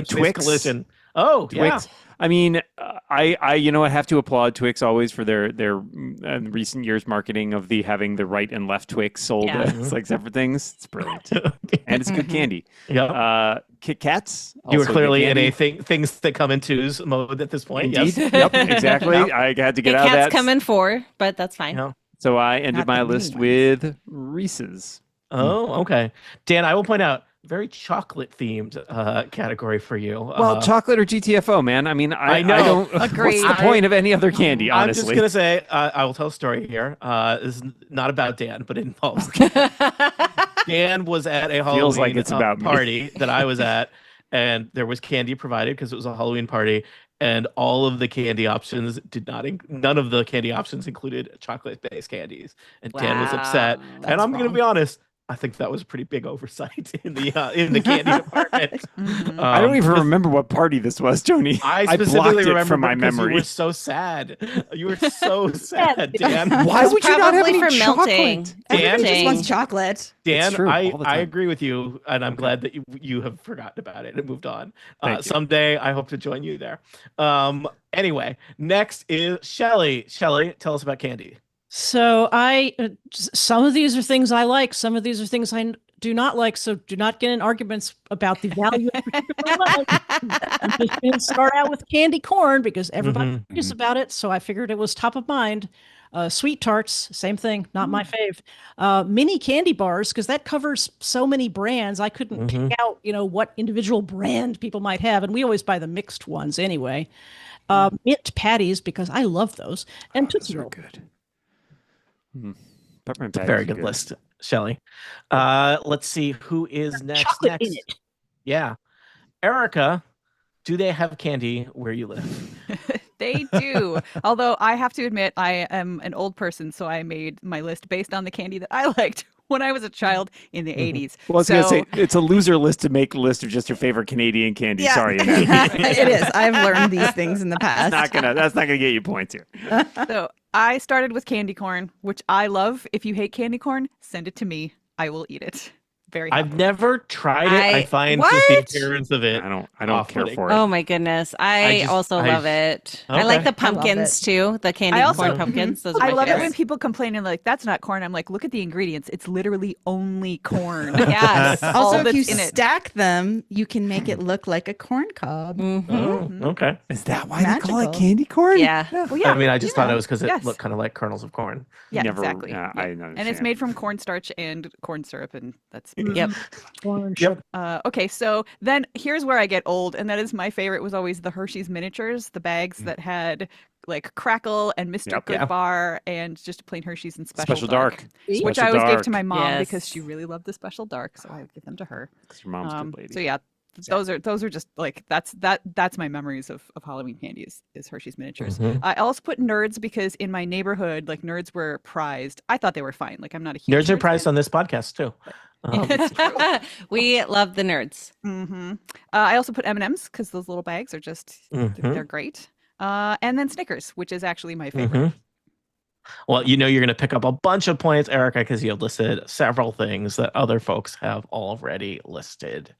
Twix. Collision. Oh, Twix. Yeah. I mean, I have to applaud Twix always for their recent years marketing of having the right and left Twix sold as like separate things. It's brilliant, and it's good candy. Yeah. Kit Kats. You were clearly in a things that come in twos mode at this point. Indeed. Yes. Yep. Exactly. I had to get out of that. Kit Kats come in 4, but that's fine. Yeah. So I ended my list with Reese's. Oh, okay. Dan, I will point out, very chocolate themed category for you. Well, chocolate or GTFO, man. I mean, I don't agree. What's the point of any other candy, honestly? I'm just going to say, I will tell a story here. This is not about Dan, but it involves Dan was at a Halloween party that I was at, and there was candy provided because it was a Halloween party. And all of the candy options none of the candy options included chocolate-based candies. And Dan was upset. And I'm going to be honest, I think that was a pretty big oversight in the candy department. I don't even remember what party this was, Joni. I specifically remember from my memory. You were so sad. You were so sad, Dan. Why would you not have any for chocolate? melting. Dan just wants chocolate. Dan, I agree with you, and I'm glad that you have forgotten about it and moved on. Someday, I hope to join you there. Anyway, next is Shelly. Shelly, tell us about candy. So some of these are things I like. Some of these are things I do not like. So do not get in arguments about the value of particular ones. I'm just going to start out with candy corn because everybody talks about it. So I figured it was top of mind. Sweet tarts, same thing, not my fave. Mini candy bars, because that covers so many brands. I couldn't pick out, what individual brand people might have, and we always buy the mixed ones anyway. Mint patties, because I love those, and Tootsie Those are Roll. good. Peppermint Very patties are good list, Shelley. Let's see who is next. Chocolate in it. Yeah, Erica. Do they have candy where you live? They do. Although I have to admit, I am an old person, so I made my list based on the candy that I liked when I was a child in the 80s. Well, I was going to say, it's a loser list to make a list of just your favorite Canadian candy. Yeah. Sorry, Annette. It is. I've learned these things in the past. That's not gonna get you points here. So I started with candy corn, which I love. If you hate candy corn, send it to me. I will eat it. Very happily. I've never tried it. I find What? just the appearance of it. I don't care off-putting. for it. Oh my goodness. I also love it. I like Okay. the pumpkins too. The candy I also- corn pumpkins. Those are I my love it when favorites. people complain and like, that's not corn. I'm like, look at the ingredients. It's literally only corn. Yes. All Also, if that's you in it. stack them, you can make it look like a corn cob. Oh, okay. Is that why they call it Magical. candy corn? Yeah. Well, yeah. I mean, I just thought it was because it Yes. looked kind of like kernels of corn. Yeah, Never- exactly. yeah, I understand. And it's made from cornstarch and corn syrup, and that's Yep. Corn, Yep. okay. So then here's where I get old, and that is my favorite was always the Hershey's miniatures, the bags that had like Crackle and Mr. Yep. Good Yeah. Bar and just a plain Hershey's and Special, Dark. which Special I always gave Dark. to my mom Yes. because she really loved the Special Dark, so I would give them to her. 'Cause your mom's a good lady. So yeah, those are just like that's my memories of Halloween candy is Hershey's miniatures. Mhm. I also put Nerds because in my neighborhood, like Nerds were prized. I thought they were fine. Like I'm not a huge Nerds are Nerds priced fan. on this podcast too. We love the nerds. I also put M&Ms because those little bags are just Mhm. they're great. And then Snickers, which is actually my favorite. Mhm. Well, you know you're going to pick up a bunch of points, Erica, because you have listed several things that other folks have already listed.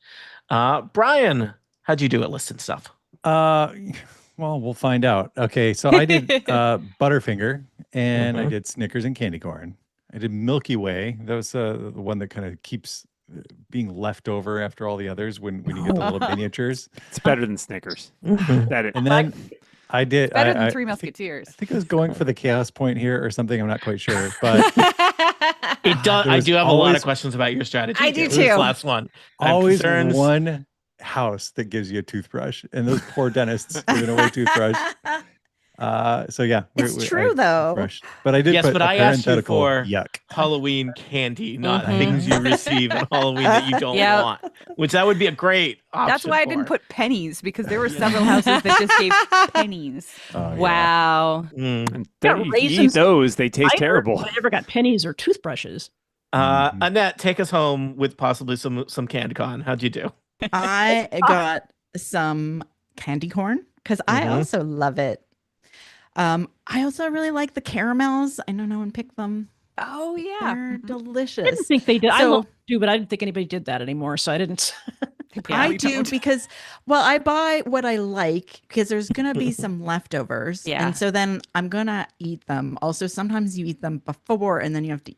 Brian, how'd you do at listing stuff? Well, we'll find out. Okay, so I did Butterfinger, and I did Snickers and candy corn. I did Milky Way. That was the one that kind of keeps being left over after all the others when you get the little miniatures. It's better than Snickers. Mhm. That is. And then I did. Better than I Three think- Musketeers. I think I was going for the chaos point here or something. I'm not quite sure, but It does. I There's do have a lot always- of questions about your strategy. I do This too. last one. I have always concerns. one house that gives you a toothbrush, and those poor dentists giving away toothbrush. So yeah, It's true, though. brushed. But I did. Yes, put but a I asked you parenthetical for- yuck. Halloween candy, not Mhm. things you receive on Halloween that you don't Yep. want. Which that would be a great option. That's why I didn't for. put pennies because there were several houses that just gave pennies. Oh, yeah. Wow. Mm. And Yeah, you eat raisins- those, they taste I terrible. never got pennies or toothbrushes. Mhm. Annette, take us home with possibly some CandyCon. How'd you do? I got some candy corn because I Mhm. also love it. I also really like the caramels. I know no one picked them. Oh yeah. They're I didn't delicious. think they did. I So- love do, but I didn't think anybody did that anymore, so I didn't. They I probably do don't. because, well, I buy what I like because there's gonna be some leftovers, Yeah. and so then I'm gonna eat them. Also, sometimes you eat them before, and then you have to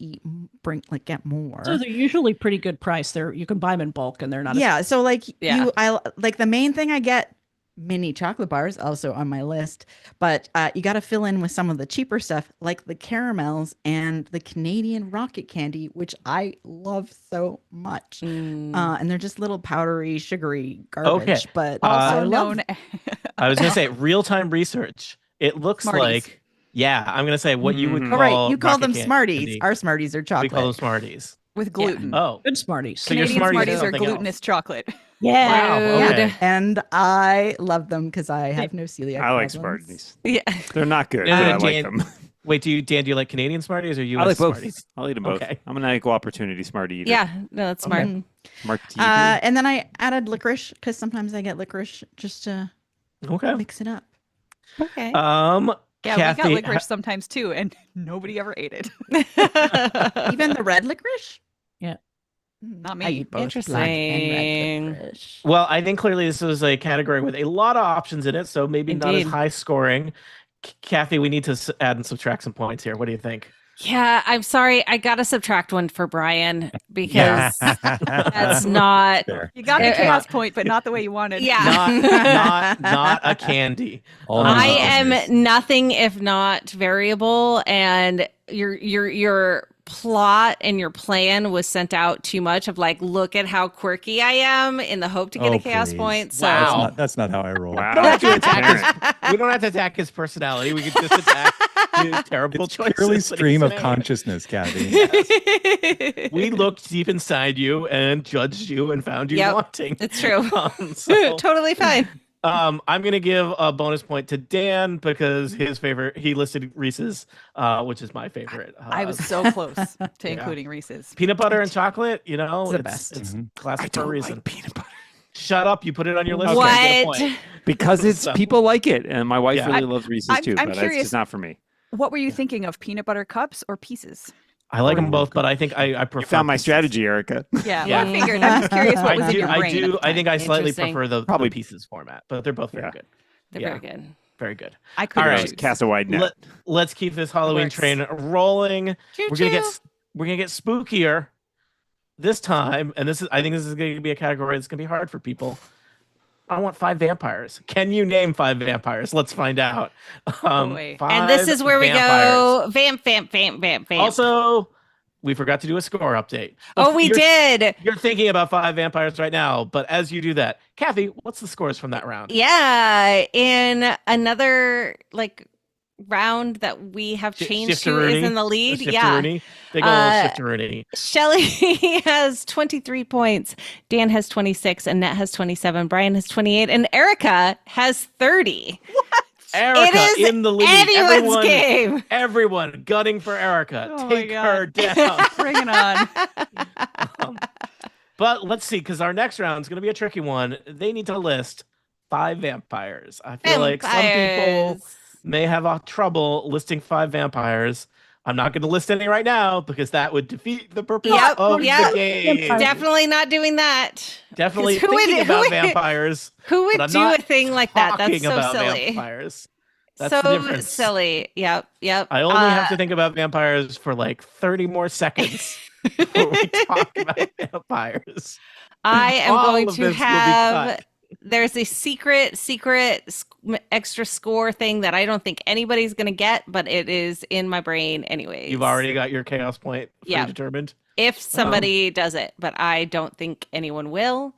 get more. So they're usually pretty good price. You can buy them in bulk, and they're not. Yeah, so like Yeah. I like the main thing I get mini chocolate bars also on my list, but you got to fill in with some of the cheaper stuff like the caramels and the Canadian rocket candy, which I love so much. Mm. And they're just little powdery, sugary garbage, but Also I love known I was gonna say real-time research. It looks Smarties. like, yeah, I'm gonna say what you would Mhm. call. all right. You call rocket them candy. Smarties. Our Smarties are We chocolate. call them Smarties. with gluten. Oh, good Smarties. So your Canadian Smarties Smarties is are something else. glutinous chocolate. Yeah. wow. Rude. Okay. And I love them because I have no celiac. I like problems. Smarties. Yeah. They're not good, No, but no, I like Dan- them. Wait, Dan, do you like Canadian Smarties or US I like both. Smarties? I'll eat them both. Okay. I'm an equal opportunity Smartie eater. Yeah. No, that's smart. Mhm. Martini. And then I added licorice because sometimes I get licorice just to Okay. mix it up. Okay. Yeah, Kathy, we got licorice sometimes too, and nobody ever ate it. Even the red licorice? Not I me. eat both black and red licorice. Well, I think clearly this is a category with a lot of options in it, so maybe not as Indeed. high scoring. Kathy, we need to add and subtract some points here. What do you think? Yeah, I'm sorry. I gotta subtract one for Brian because that's not. Fair. You got the Uh, chaos point, but not the way you wanted. Yeah. Not a candy. All I nice. am nothing if not variable, and your plot and your plan was sent out too much of like, look at how quirky I am in the hope to get a chaos please. point. So Wow. That's not how I roll. Wow. We don't have to Transparent. attack we don't have to attack his personality. We can just attack his terrible It's choices. purely that stream he's of made. consciousness, Kathy. We looked deep inside you and judged you and found you Yep. wanting. it's true. So, Totally fine. I'm gonna give a bonus point to Dan because his favorite. He listed Reese's, which is my favorite. I was so close to Yeah. including Reese's. peanut butter and chocolate. You know, It's the best. It's Mhm. classic I for a don't reason. like peanut butter Shut up! You put it on your list. What? You get a point. because it's So- people like it, and my wife Yeah. really loves Reese's I'm too. But it's curious- just not for me. What were you thinking of, peanut butter cups or pieces? I like them both, but I think I prefer. You found my pieces. strategy, Erica. Yeah, Yeah. Well, I figured. I'm just curious what was I in do. your brain. at the I think I time. slightly Interesting. prefer the Probably- pieces format, but they're both very Yeah. good. They're Yeah. very good. Very good. I couldn't All right. choose. Cast a wide net. Let's keep this Halloween Works. train rolling. We're gonna get spookier this time, and I think this is going to be a category that's going to be hard for people. I want 5 vampires. Can you name 5 vampires? Let's find out. boy. And this 5 is where we vampires. go vamp. Also, we forgot to do a score update. Oh, we did. You're thinking about 5 vampires right now, but as you do that, Kathy, what's the scores from that round? Yeah, in another like round that we have changed who is in the lead. Yeah. Shifteroonie. Big old Shifteroonie. Shelly has 23 points, Dan has 26, Annette has 27, Brian has 28, and Erica has 30. Erica It is in the lead. anyone's game. Everyone gunning for Erica. Oh my Take her down. Bring it on. But let's see, because our next round is going to be a tricky one. They need to list 5 vampires. I feel like some people may have trouble listing 5 vampires. I'm not going to list any right now because that would defeat the purpose of the game. Definitely not doing that. Definitely 'Cause who thinking would- about who would- vampires. Who But would I'm do not a thing like that? That's talking so about silly. vampires. That's the So difference. silly. Yep. I only have to think about vampires for like 30 more seconds before we talk about vampires. I am All going of to this will be have. cut. There's a secret extra score thing that I don't think anybody's gonna get, but it is in my brain anyways. You've already got your chaos point Yeah. predetermined. If somebody does it, but I don't think anyone will,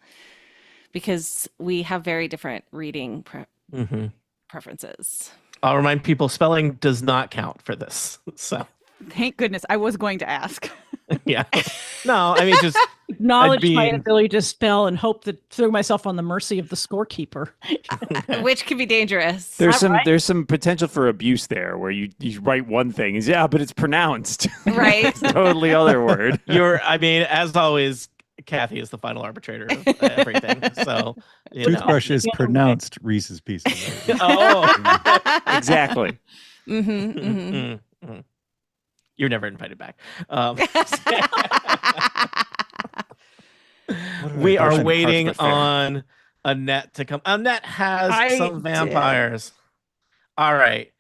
because we have very different reading preferences. I'll remind people spelling does not count for this. So Thank goodness. I was going to ask. yeah. No, I mean just Acknowledge my being- ability to spell and hope that throw myself on the mercy of the scorekeeper. Which can be dangerous. There's some potential for abuse there where you write one thing is but it's pronounced Right. It's totally other word. I mean, as always, Kathy is the final arbitrator of everything. So you know. Toothbrush is pronounced Reese's Pieces. Oh. Exactly. You're never invited back. We are waiting on Annette to come. Annette has some vampires. All right.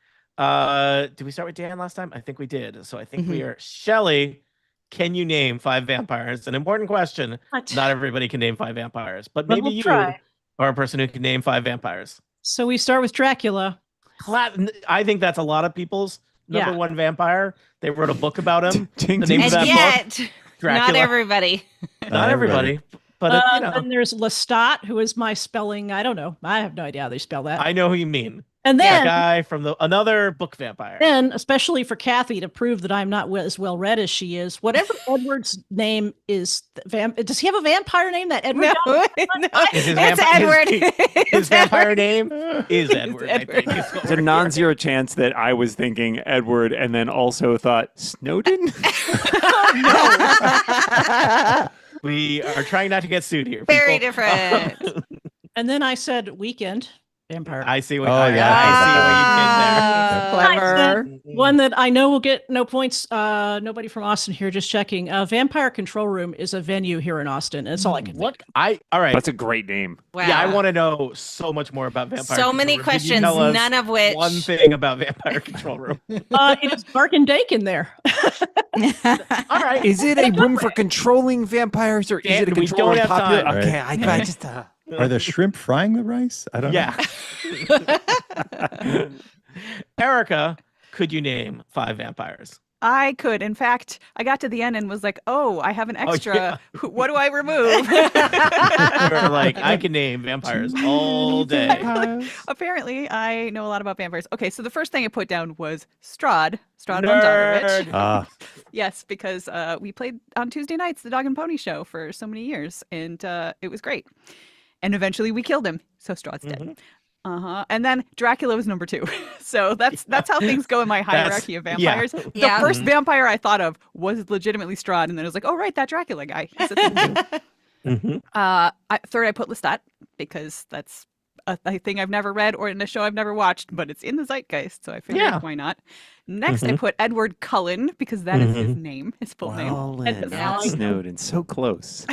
Did we start with Dan last time? I think we did. So I think we are. Shelly, can you name 5 vampires? An important question. Not everybody can name 5 vampires, but maybe we'll you try. are a person who can name 5 vampires. So we start with Dracula. I think that's a lot of people's number one vampire. They wrote a book about him. Ting, The ting, name of And that book, yet, Dracula. not everybody. Not everybody. But you know, Then there's Lestat, who is my spelling. I don't know. I have no idea how they spell that. I know who you mean. And That then, guy from another book vampire. especially for Kathy to prove that I'm not as well read as she is, whatever Edward's name is, does he have a vampire name? That Edward? No, Is his it's vampi- Edward. His It's vampire Edward. name is Edward. I think. Edward. is what It's a we're non-zero chance that I was thinking Edward and then also thought Snowden. hearing. We are trying not to get sued here. Very people. different. And then I said Weekend. Vampire. I see what. Oh, I yeah. see what you did there. Clever. One that I know will get no points. Nobody from Austin here. Just checking. Vampire Control Room is a venue here in Austin. That's all I can. What? All right. That's a great name. Wow. Yeah, I want to know so much more about Vampire. So Control many Room. Can you questions, tell us none of which. one thing about Vampire Control Room. It is dark and dank in there. All right. Is it a room for controlling vampires, or is Dan, it a we control don't of have popular? time. Okay, I just. Are the shrimp frying the rice? I don't know. Yeah. Erica, could you name 5 vampires? I could. In fact, I got to the end and was like, oh, I have an extra. yeah. What do I remove? You're like, I can name vampires all day. Apparently, I know a lot about vampires. Okay, so the first thing I put down was Strahd von Nerd. Zarovich. Ah, Yes, because we played on Tuesday nights the Dog and Pony show for so many years, and it was great. And eventually we killed him, so Strahd's dead. And then Dracula was number 2. So that's how things go in my hierarchy of vampires. Yeah. The first vampire I thought of was legitimately Strahd, and then I was like, oh right, that Dracula guy. He's a thing too. Third, I put Lestat because that's a thing I've never read or in a show I've never watched, but it's in the zeitgeist, so I figured why not. Next, I put Edward Cullen because that is his name, his full name. Cullen, Yeah. Snowden, so close.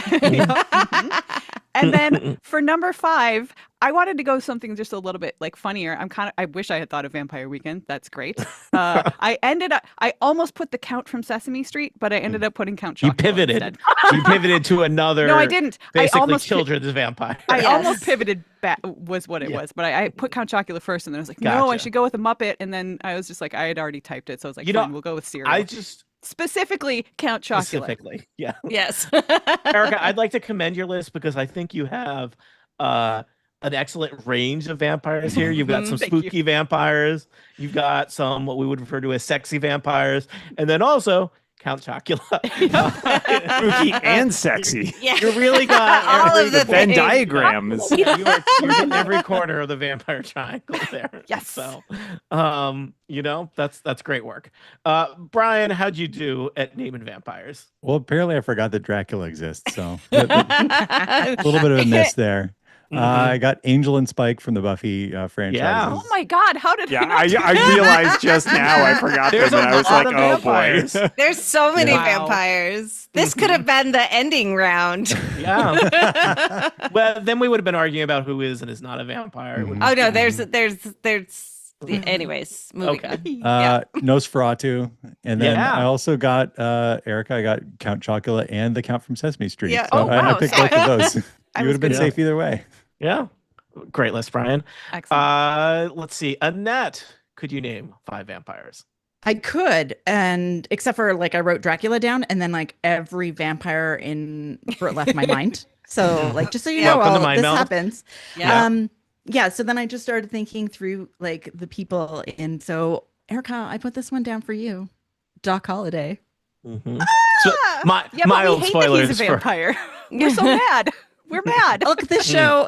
And then for number 5, I wanted to go something just a little bit like funnier. I wish I had thought of Vampire Weekend. That's great. I almost put the Count from Sesame Street, but I ended up putting Count Chocula You pivoted. instead. You pivoted to another. No, I didn't. Basically, I almost children's vampire. I Yes. almost pivoted back was what it was, but I put Count Chocula first, and then I was like, no, I Gotcha. should go with a Muppet, and then I was just like, I had already typed it, so I was like, You know, fine, we'll go with cereal. I just Specifically, Count Chocula. specifically, yeah. Yes. Erica, I'd like to commend your list because I think you have an excellent range of vampires here. You've got some Thank you. spooky vampires. You've got some what we would refer to as sexy vampires, and then also Count Chocula. Spooky and sexy. Yeah. You really got All every of the Venn things. diagrams. you're in every corner of the vampire triangle there. Yes. So, that's great work. Brian, how'd you do at naming vampires? well, apparently I forgot that Dracula exists, so a little bit of a miss there. I got Angel and Spike from the Buffy franchise. Yeah. Oh my God, how did Yeah, I not I realized just now I forgot There's them, and a I was lot like, of oh boy. vampires. There's so many Wow. vampires. This could have been the ending round. Yeah. Well, then we would have been arguing about who is and is not a vampire. It would- Oh no, there's anyways, moving Okay. on. Uh, Nosferatu, and then Yeah. I also got Erica. I got Count Chocula and the Count from Sesame Street. Yeah. So Oh, I wow. picked both of those. I You would was have been good. safe either way. Yeah. Great list, Brian. Excellent. Let's see. Annette, could you name 5 vampires? I could, and except for like I wrote Dracula down, and then like every vampire in for it left my mind. So like just so you know, Welcome to all Mind this Meld. happens. Yeah. Yeah. So then I just started thinking through like the people, and so Erica, I put this one down for you, Doc Holliday. Mm-hmm. So, my Yeah, but we old hate spoilers that he's a for vampire. We're so mad. We're mad. Look, this show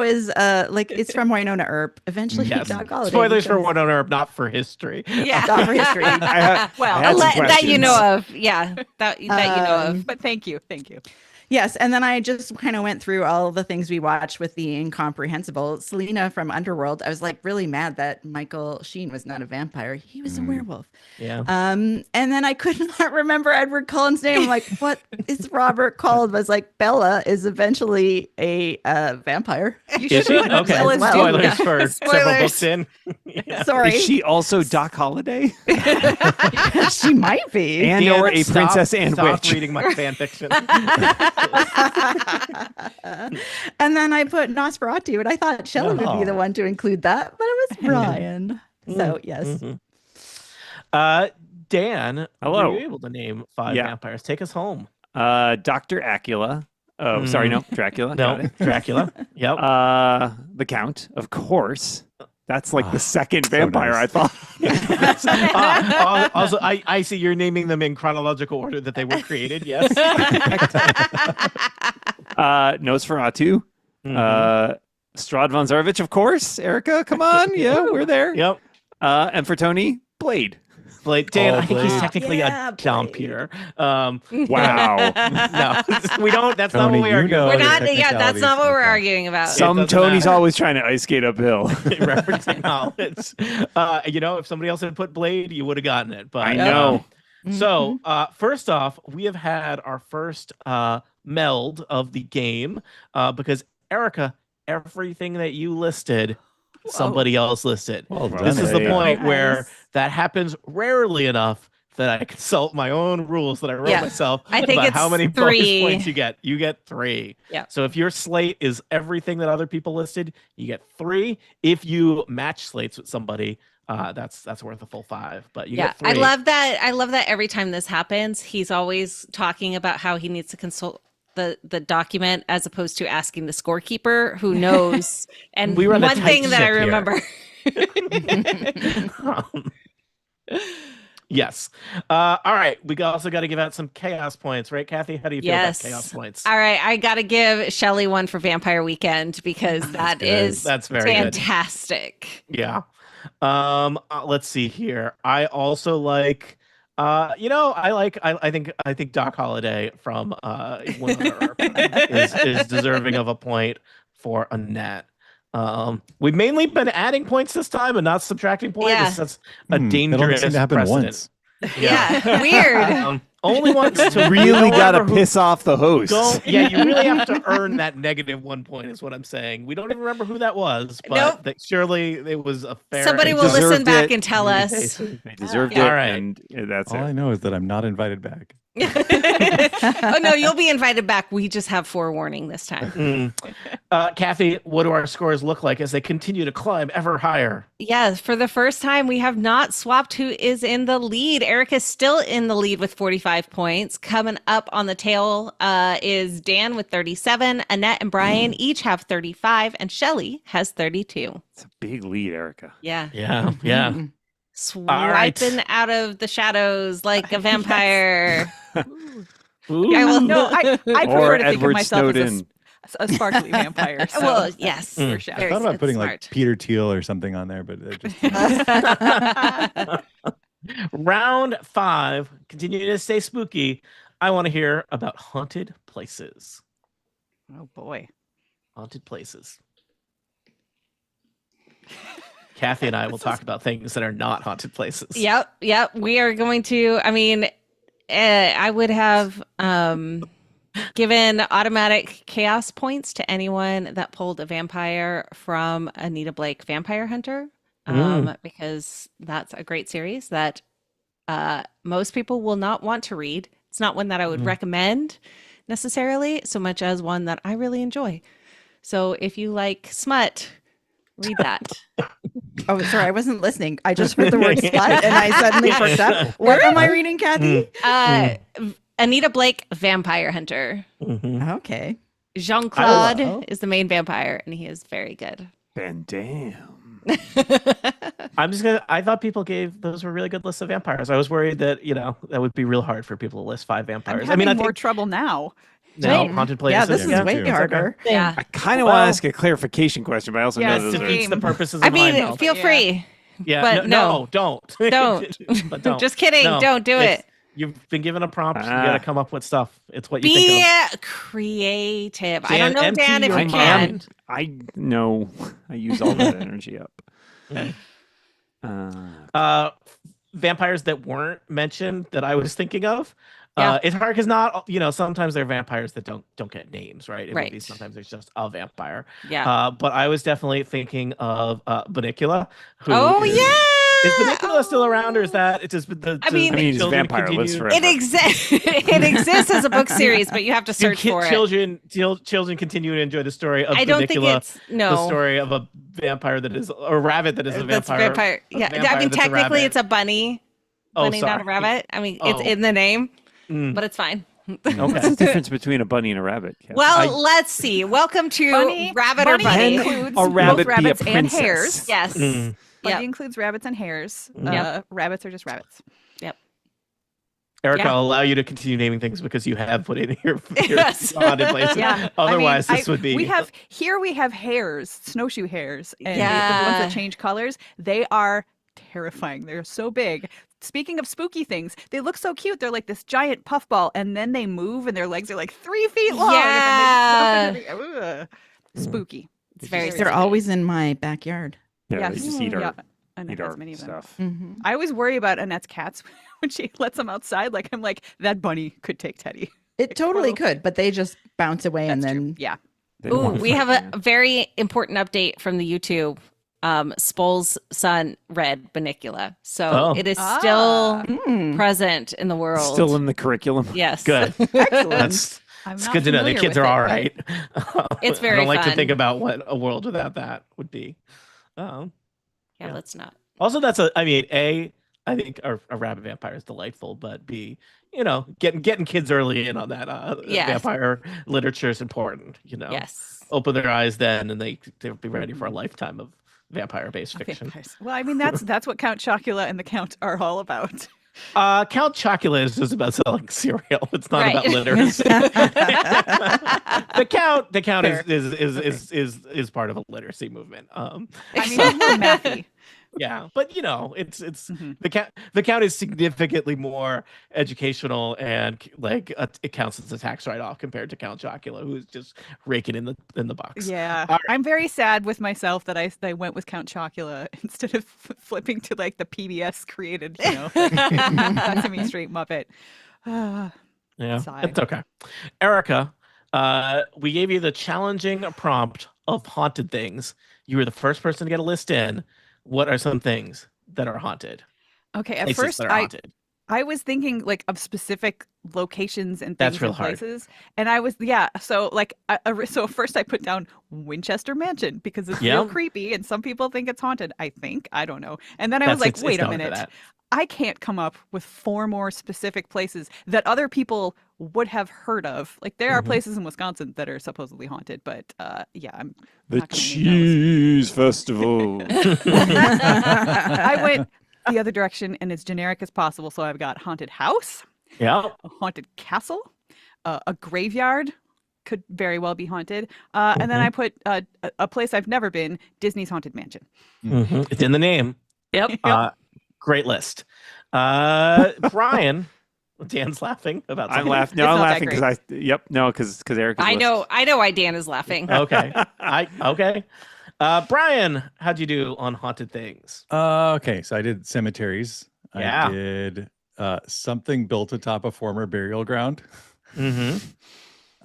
is like it's from Winona Earp. Eventually, yes. Doc Holliday. Spoilers for because- Winona Earp, not for history. Yeah. Not for history. Well, I had some That you know questions. of. Yeah. That you know of. but thank you. Yes, and then I just kind of went through all the things we watched with the incomprehensible. Selena from Underworld. I was like really mad that Michael Sheen was not a vampire. He was a werewolf. Yeah. And then I could not remember Edward Cullen's name. I'm like, what is Robert called? I was like, Bella is eventually a vampire. You Is should she? put Okay. Bella's Well, Spoilers Dune. for several Spoilers. books in. Yeah. Sorry, Is she also Doc Holliday? she might be. And Dan, or a stop- princess and stop witch? reading my fan fiction. And then I put Nosferatu, and I thought Shelley would be the Oh. one to include that, but it was Brian. So yes. Mhm. Dan, Hello. were you able to name 5 Yeah. vampires? Take us home. Dr. Acula. Oh, sorry, no, Dracula. No, Got it. Dracula. Yep. The Count, of course. That's like the Ah, second so vampire nice. I thought. Also, I see you're naming them in chronological order that they were created. Yes. Nosferatu. Mhm. Strahd von Zarovich, of course. Erica, come on. Yeah, we're there. Yep. And for Tony, Blade. Blade. Dan, Oh, I think he's Blade. technically Yeah, a dump Blade. here. Wow. No, we don't. That's not Tony, what we you are know We're the not. Yeah, that's not what we're technicalities. arguing about. Some doesn't Tony's matter. always trying to ice skate uphill. referencing knowledge. If somebody else had put Blade, you would have gotten it. But I know. So first off, we have had our first meld of the game because Erica, everything that you listed, somebody else listed. Well done, This is the Erica. point where Nice. that happens rarely enough that I consult my own rules that I wrote Yeah. myself I think about it's how many 3. bonus points you get. You get 3. Yeah. So if your slate is everything that other people listed, you get 3. If you match slates with somebody, that's worth a full 5. But you get 3. I love that. I love that every time this happens, he's always talking about how he needs to consult the document as opposed to asking the scorekeeper who knows. And We run a one tight thing that I ship here. remember. Yes. All right. We also got to give out some chaos points, right, Kathy? How do you feel Yes. about chaos points? All right, I got to give Shelly one for Vampire Weekend because good. That's very good. fantastic. Yeah. Let's see here. I also like I think Doc Holliday from Winona is deserving of a point for Annette. We've mainly been adding points this time and not subtracting points. Yeah. That's a That only dangerous seemed to happen precedent. once. Yeah, weird. Only once to Really got to however, who- piss off the host. Yeah, you really have to earn that -1 point, is what I'm saying. We don't even remember who that was, but Nope. surely it was a fair. Somebody They will listen deserved back it. and tell us. They deserved Yeah. it, All right. and that's All I it. know is that I'm not invited back. Oh no, you'll be invited back. We just have forewarning this time. Kathy, what do our scores look like as they continue to climb ever higher? Yeah, for the first time, we have not swapped who is in the lead. Erica's still in the lead with 45 points. Coming up on the tail is Dan with 37. Annette and Brian each have 35, and Shelly has 32. It's a big lead, Erica. Yeah. Yeah. Swiping out of the shadows like a vampire. Ooh. I will No, I prefer Or to think of Edward myself Snowden. as a sparkly vampire. So. Well, yes. Mm. for I sure. Very thought about good, putting smart. like Peter Thiel or something on there, but it just Round 5, continuing to stay spooky. I want to hear about haunted places. Oh boy. Haunted places. Kathy and I will talk about things that are not haunted places. Yep. We are going to. I mean, I would have given automatic chaos points to anyone that pulled a vampire from Anita Blake Vampire Hunter, because that's a great series that most people will not want to read. It's not one that I would recommend necessarily, so much as one that I really enjoy. So if you like smut, read that. Oh, sorry, I wasn't listening. I just heard the word slut and I suddenly perked up. What am I reading, Kathy? Anita Blake Vampire Hunter. Okay. Jean-Claude is the main vampire, and he is very good. Van Dam. I thought people gave those were really good lists of vampires. I was worried that, that would be real hard for people to list 5 vampires. I'm having I more think trouble now. now haunted places. Yeah, this is Yeah, way too. harder. Yeah. I kind of want to ask a clarification question, but I also Yeah, know those same. are. defeats the purposes of I mean, Mind Meld. feel free. Yeah, but no, don't. Don't. But don't. Just kidding. No, Don't do it's- it. You've been given a prompt. You got to come up with stuff. It's what you Be think of. creative. I Dan, don't know, empty Dan, if your you I can. mind. I know. I use all that energy up. Vampires that weren't mentioned that I was thinking of. Yeah. It's hard because not, sometimes they're vampires that don't get names, right? It would be Right. sometimes there's just a vampire. Yeah. But I was definitely thinking of Banicula. Who Oh, is- yeah. Is Banicula still around, or is that it? Just I mean, he's a children vampire. Lives continue- forever. It exists. It exists as a book series, but you have to Do search for it. children continue to enjoy the story of I don't think Banicula, it's the no. story of a vampire that is a rabbit that is a That's vampire. Yeah, vampire I mean, that's a technically, rabbit. it's a bunny. Oh, Bunny, not a sorry. rabbit. I mean, it's Oh. in the name, Mm. but it's fine. What's the Okay. difference between a bunny and a rabbit? Kathy? Well, let's see. Welcome to Bunny- Rabbit or bunny Bunny. includes a rabbit both be a rabbits and princess? hares. Yes. Mm. Bunny Yep. includes rabbits and hares. Yep. Rabbits are just rabbits. Erica, Yeah. I'll allow you to continue naming things because you have put in your Yes. haunted places. Yeah. Otherwise, I mean, this would be. We have hares, snowshoe hares, and the ones Yeah. that change colors. They are terrifying. They're so big. Speaking of spooky things, they look so cute. They're like this giant puffball, and then they move, and their legs are like 3 feet long. Yeah. And then they jump into spooky. It's very They're always in my backyard. Yeah, Yes. they just eat our, Annette eat has our many of them. stuff. I always worry about Annette's cats when she lets them outside. Like, I'm like, that bunny could take Teddy. It totally could, but they just bounce away and That's then true. Yeah. They don't Ooh, wanna we fight, have man. a very important update from the YouTube. Spole's son read Banicula. So it is still present in the world. Still in the curriculum. Yes. Good. excellent. That's I'm it's not good to know the familiar kids with are it, all but- right. It's I very don't like to fun. think about what a world without that would be. Yeah, Yeah. let's not. Also, I think a rabbit vampire is delightful, but B, getting kids early in on that Yes. vampire literature is important. Yes. Open their eyes then, and they'll be ready for a lifetime of vampire-based fiction. Vampires. Well, I mean, that's what Count Chocula and the Count are all about. Count Chocula is just about selling cereal. It's not Right. about literacy. the count Fair. is part of a literacy movement. I mean, it's more mathy. Yeah, but it's Mhm. the count is significantly more educational and it counts as a tax write-off compared to Count Chocula, who's just raking in the bucks. Yeah. All right. I'm very sad with myself that I went with Count Chocula instead of flipping to like the PBS created, Sesame Street Muppet. Yeah, Sigh. it's okay. Erica, we gave you the challenging prompt of haunted things. You were the first person to get a list in. What are some things that are haunted? Okay, at Places first that are haunted. I was thinking like of specific locations and That's things real and hard. places, and I was so like so first I put down Winchester Mansion because it's real Yeah. creepy and some people think it's haunted. I don't know. And then I was That's- like, it's wait a known for minute, that. I can't come up with 4 more specific places that other people would have heard of. Like there are Mhm. places in Wisconsin that are supposedly haunted, but I'm The not gonna name those. Cheese Festival. I went the other direction and as generic as possible. So I've got haunted house, Yeah. a haunted castle, a graveyard could very well be haunted, and then I put a place I've never been, Disney's Haunted Mansion. Mhm. It's in the name. Yep. Great list. Brian, Dan's laughing about I'm something. laughing. No, It's I'm not that laughing because Eric. I know why Dan is laughing. Okay. Okay. Brian, how'd you do on haunted things? Okay, so I did cemeteries. Yeah. I did something built atop a former burial ground. Mm-hmm.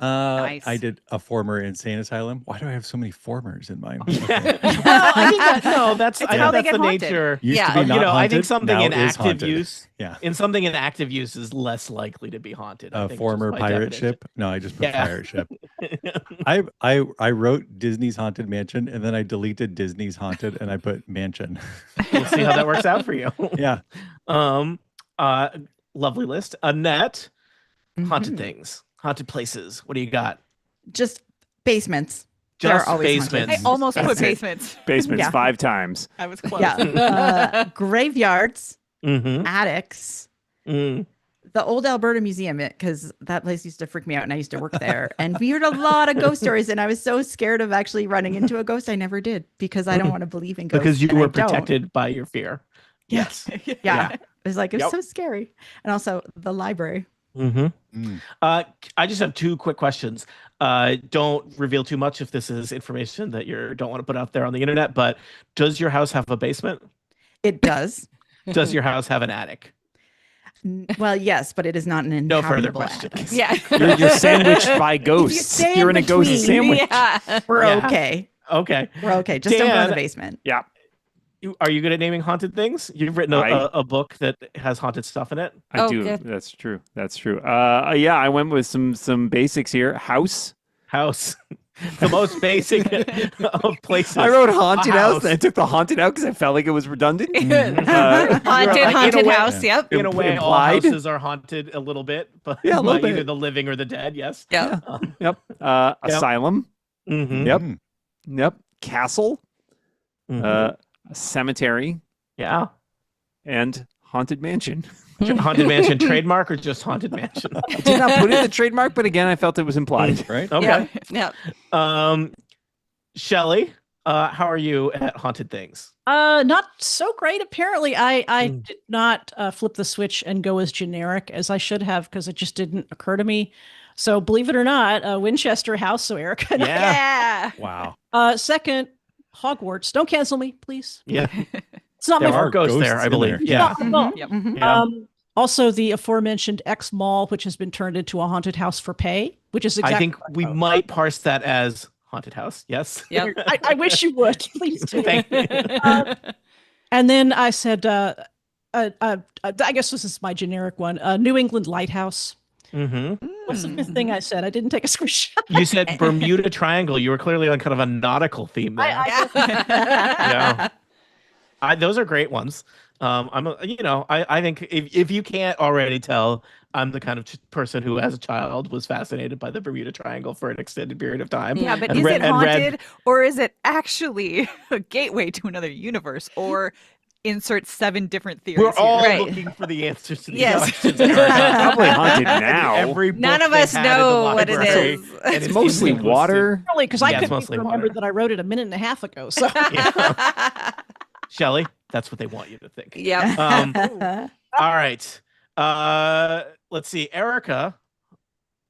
Nice. I did a former insane asylum. Why do I have so many formers in mine? Well, Okay. I think that's It's I how know they that's get the haunted. nature. Used Yeah. to be not I haunted, think something now in is active haunted. use. Yeah. In something in active use is less likely to be haunted. I A think, former just by pirate definition. ship? No, I just put Yeah. pirate ship. I wrote Disney's Haunted Mansion and then I deleted Disney's Haunted and I put Mansion. We'll see how that works out for you. Yeah. Lovely list. Annette, haunted Mhm. things, haunted places. What do you got? Just basements. They're Just always haunted. basements. I almost put That's it. basements. Basements Yeah. 5 times. I was close. Yeah. Graveyards, Mm-hmm. attics, Mm. the old Alberta Museum, because that place used to freak me out and I used to work there. And we heard a lot of ghost stories. And I was so scared of actually running into a ghost. I never did because I don't want to believe in ghosts. Because you and I were don't. protected by your fear. Yes. Yeah. It was like, it was Yep. so scary. And also the library. Mm-hmm. Mm. I just have 2 quick questions. Don't reveal too much if this is information that you don't want to put out there on the internet, but does your house have a basement? It does. Does your house have an attic? Well, yes, but it is not an No further inhabitable attic. questions. Yeah. You're sandwiched by ghosts. stay You're in in a ghost between. sandwich. Yeah. We're Yeah. okay. Okay. We're okay. Just don't go in the Dan- basement. Yeah. Are you good at naming haunted things? You've written a book that has haunted stuff in it. I Oh, do. good. That's true. That's true. Yeah, I went with some basics here. House. House. The most basic of places. I wrote haunted house. house. And I took the haunted out because I felt like it was redundant. Haunted, Like, in a haunted way- house. Yep. In a way, all Implied? houses are haunted a little bit, but Yeah, a little by either bit. the living or the dead. Yes. Yep. Yep. Asylum. Mm-hmm. Yep. Mm. Yep. Castle. Cemetery. Yeah. And haunted mansion. Haunted mansion trademark or just haunted mansion? I did not put in the trademark, but again, I felt it was implied. Right? Okay. Yep. Shelley, how are you at haunted things? Not so great. Apparently, I did not flip the switch and go as generic as I should have because it just didn't occur to me. So believe it or not, Winchester House. So Erica. Yeah. Wow. Second, Hogwarts. Don't cancel me, please. Yeah, It's not there my are ghosts there, ghosts I in believe. there. Yeah. fault. Yep. Yeah. Also, the aforementioned X Mall, which has been turned into a haunted house for pay, which is exactly. I think we might parse that as haunted house. Yes. Yep. I wish you would. Please do. Thank you. And then I said, I guess this is my generic one, New England Lighthouse. Mm-hmm. What's the fifth thing I said? I didn't take a screenshot. You said Bermuda Triangle. You were clearly on kind of a nautical theme there. Yeah. Those are great ones. I think if you can't already tell, I'm the kind of person who, as a child, was fascinated by the Bermuda Triangle for an extended period of time. Yeah, but And is read- it and read- haunted or is it actually a gateway to another universe or insert 7 different theories? We're all Right. looking for the answers to these Yes. questions. Probably haunted now. Every None book of they us had in the know what it library, is. and It's it mostly seems to- water. Really, because Yeah, I it's couldn't mostly even remember water. that I wrote it a minute and a half ago. So Shelley, that's what they want you to think. Yep. All right. Let's see. Erica.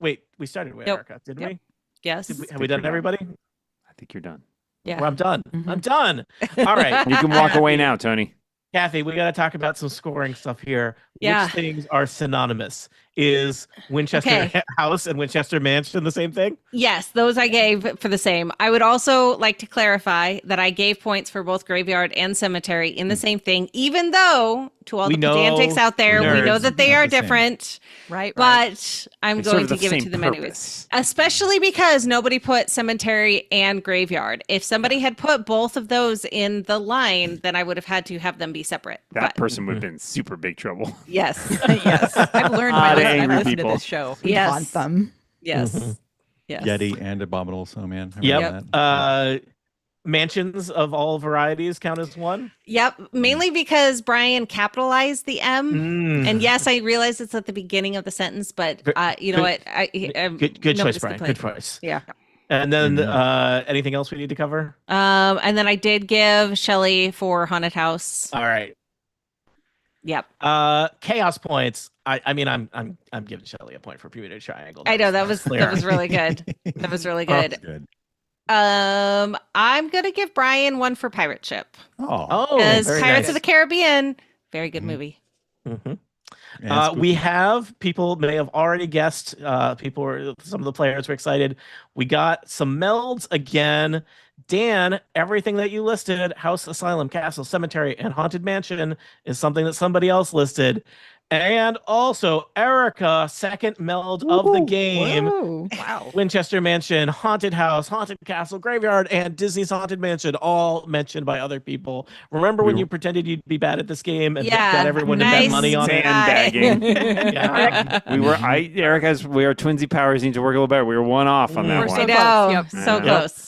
Wait, we started with Yep. Erica, didn't Yep. we? Yes. Have we Think done you're everybody? I think you're done. Yeah. Well, I'm done. Mhm. I'm done. All right. You can walk away now, Tony. Kathy, we got to talk about some scoring stuff here. Yeah. Which things are synonymous? Is Winchester Okay. House and Winchester Mansion the same thing? Yes, those I gave for the same. I would also like to clarify that I gave points for both graveyard and cemetery in the same thing, even though to all We the know pedantics out there, we know nerds, that they not are the same. different, Right. but I'm It's sort going of to the give it same to them anyways. purpose. Especially because nobody put cemetery and graveyard. If somebody had put both of those in the line, then I would have had to have them be separate. That But person would have been in super big trouble. yes, Yes. I've learned Ah, my the lesson. I've angry listened people. to this show. We Yes. haunt them. yes, Mhm. yes. Yeti and Abominable Snowman. I Yep. remember that. Mansions of all varieties count as one. Yep. Mainly because Brian capitalized the M. Mm. And yes, I realize it's at the beginning of the sentence, but you know Good- what? Good choice, nobody's Brian. complaining. Good choice. Yeah. And then Mhm. anything else we need to cover? And then I did give Shelley for Haunted House. All right. Yep. Chaos points. I mean, I'm giving Shelley a point for Bermuda Triangle. I know that was clear. really good. That was really Oh, good. That's good. I'm gonna give Brian one for Pirate Ship Oh. Oh, because very Pirates nice. of the Caribbean, very good Mhm. movie. Mhm. And We spooky. have people may have already guessed. Some of the players were excited. We got some melds again. Dan, everything that you listed, house, asylum, castle, cemetery, and haunted mansion, is something that somebody else listed. And also, Erica, second meld of the Ooh, game. whoa. Wow. Winchester Mansion, Haunted House, Haunted Castle, Graveyard, and Disney's Haunted Mansion, all mentioned by other people. Remember when We- you pretended you'd be bad at this game and Yeah, got everyone to bet nice money on it? Sandbagging. Yeah. We our twinsy powers need to work a little better. We were one off on that We're one. so I close. know, Yep. so Yeah. close.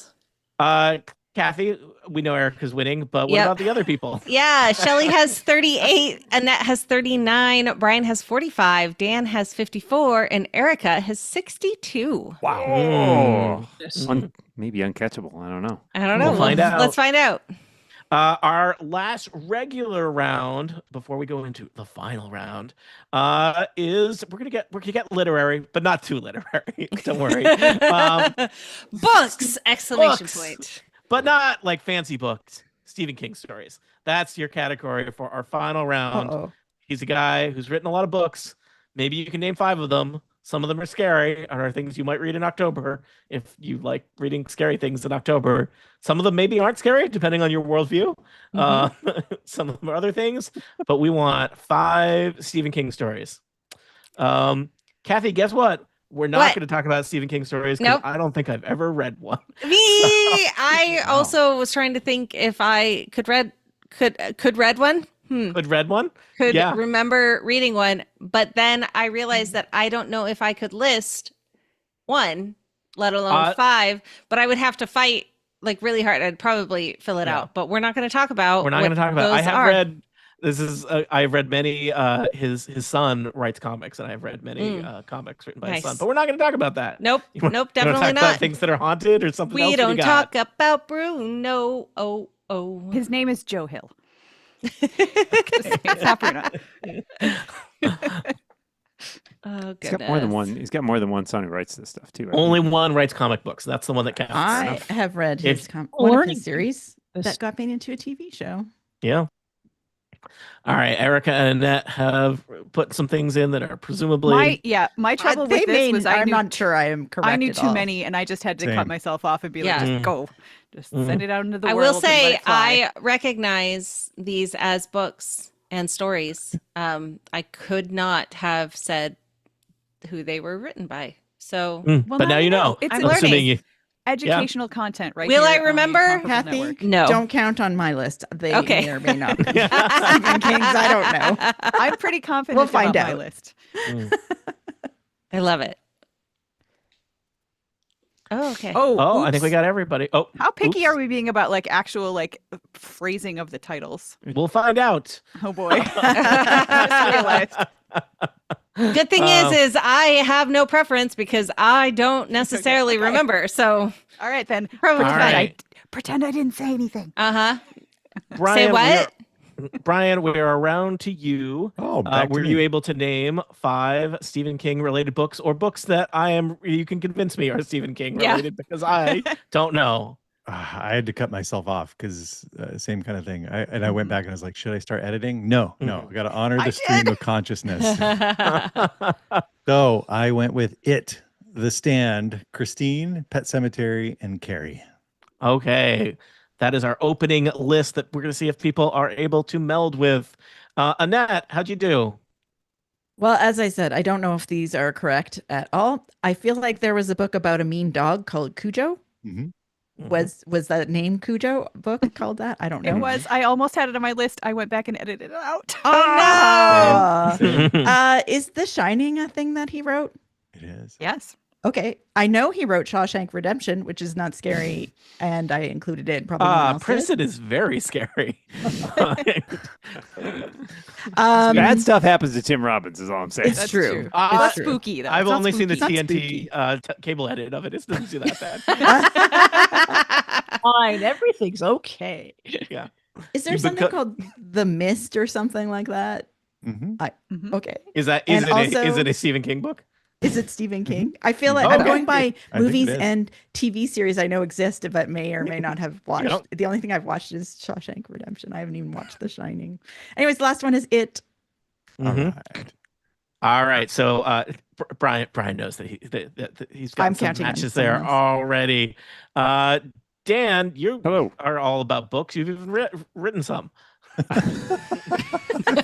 Kathy, we know Erica's winning, but what Yep. about the other people? Yeah, Shelley has 38, Annette has 39, Brian has 45, Dan has 54, and Erica has 62. Wow. Yes. Maybe uncatchable. I don't know. I don't know. We'll find out. Let's find out. Our last regular round before we go into the final round is we're gonna get literary, but not too literary. Don't worry. Books! Exclamation Books. point. But not like fancy books, Stephen King stories. That's your category for our final round. Uh-oh. He's a guy who's written a lot of books. Maybe you can name 5 of them. Some of them are scary and are things you might read in October if you like reading scary things in October. Some of them maybe aren't scary, depending on your worldview. Some of them are other things, but we want 5 Stephen King stories. Kathy, guess what? We're not What? going to talk about Stephen King stories because Nope. I don't think I've ever read one. Me! I Wow. also was trying to think if I could read one. But read one? Could Yeah. remember reading one, but then I realized that I don't know if I could list one, let alone 5, but I would have to fight like really hard. I'd probably fill it Yeah. out, but we're not going to talk about We're not what going to talk about it. I those have are. read This is I've read many. His son writes comics, and I've read many comics written by his son. But we're not going to talk about that. Nope, definitely talk not. About things that are haunted or something else. We don't talk about Bruno. Oh. His name is Joe Hill. It's not Bruno. Oh, goodness. He's got more than one son who writes this stuff too. Only one writes comic books. That's the one that counts. I have read his one of his series that got made into a TV show. Yeah. All right, Erica and Annette have put some things in that are presumably my trouble with this was I'm not sure I am correct. I knew too many, and I just had to cut myself off and be like, just go, send it out into the world. I will say I recognize these as books and stories. I could not have said who they were written by. So, but now you know. It's learning. Educational content, right? Will I remember? Kathy? Network. No. Don't count on my list. They may or may not be. Stephen King's, I don't know. I'm pretty confident we'll find about out. my list. I love it. Oh, okay. I think we got everybody. Oh, how picky are we being about like actual like phrasing of the titles? We'll find out. Oh boy. Just realized. Good thing is I have no preference because I don't necessarily remember. So, all right then. Probably Pretend I didn't say anything. Brian, say what? Brian, we're around to you. Were you able to name 5 Stephen King related books or books that you can convince me are Stephen King related because I don't know. I had to cut myself off because same kind of thing. I went back and I was like, should I start editing? No. I got to honor the stream of consciousness. So I went with It, The Stand, Christine, Pet Sematary, and Carrie. Okay. That is our opening list that we're going to see if people are able to meld with. Annette, how'd you do? Well, as I said, I don't know if these are correct at all. I feel like there was a book about a mean dog called Cujo. Mm-hmm. Was that name Cujo book called that? I don't know. It was. I almost had it on my list. I went back and edited it out. Oh no! Is The Shining a thing that he wrote? It is. Yes. Okay. I know he wrote Shawshank Redemption, which is not scary, and I included it. Probably. Prison is very scary. Bad stuff happens to Tim Robbins, is all I'm saying. It's true. It's spooky, though. I've only seen the spooky. TNT cable edit of it. It doesn't do that bad. Fine. Everything's okay. Yeah. Is there something called The Mist or something like that? Mm-hmm. Okay. Is it a Stephen King book? Is it Stephen King? I feel like I'm going by I movies think it is. and TV series I know exist, but may or may not have watched. The only thing I've watched is Shawshank Redemption. I haven't even watched The Shining. Anyways, the last one is It. All right. So Brian knows that he's got some matches there already. Dan, you are all about books. You've even written some.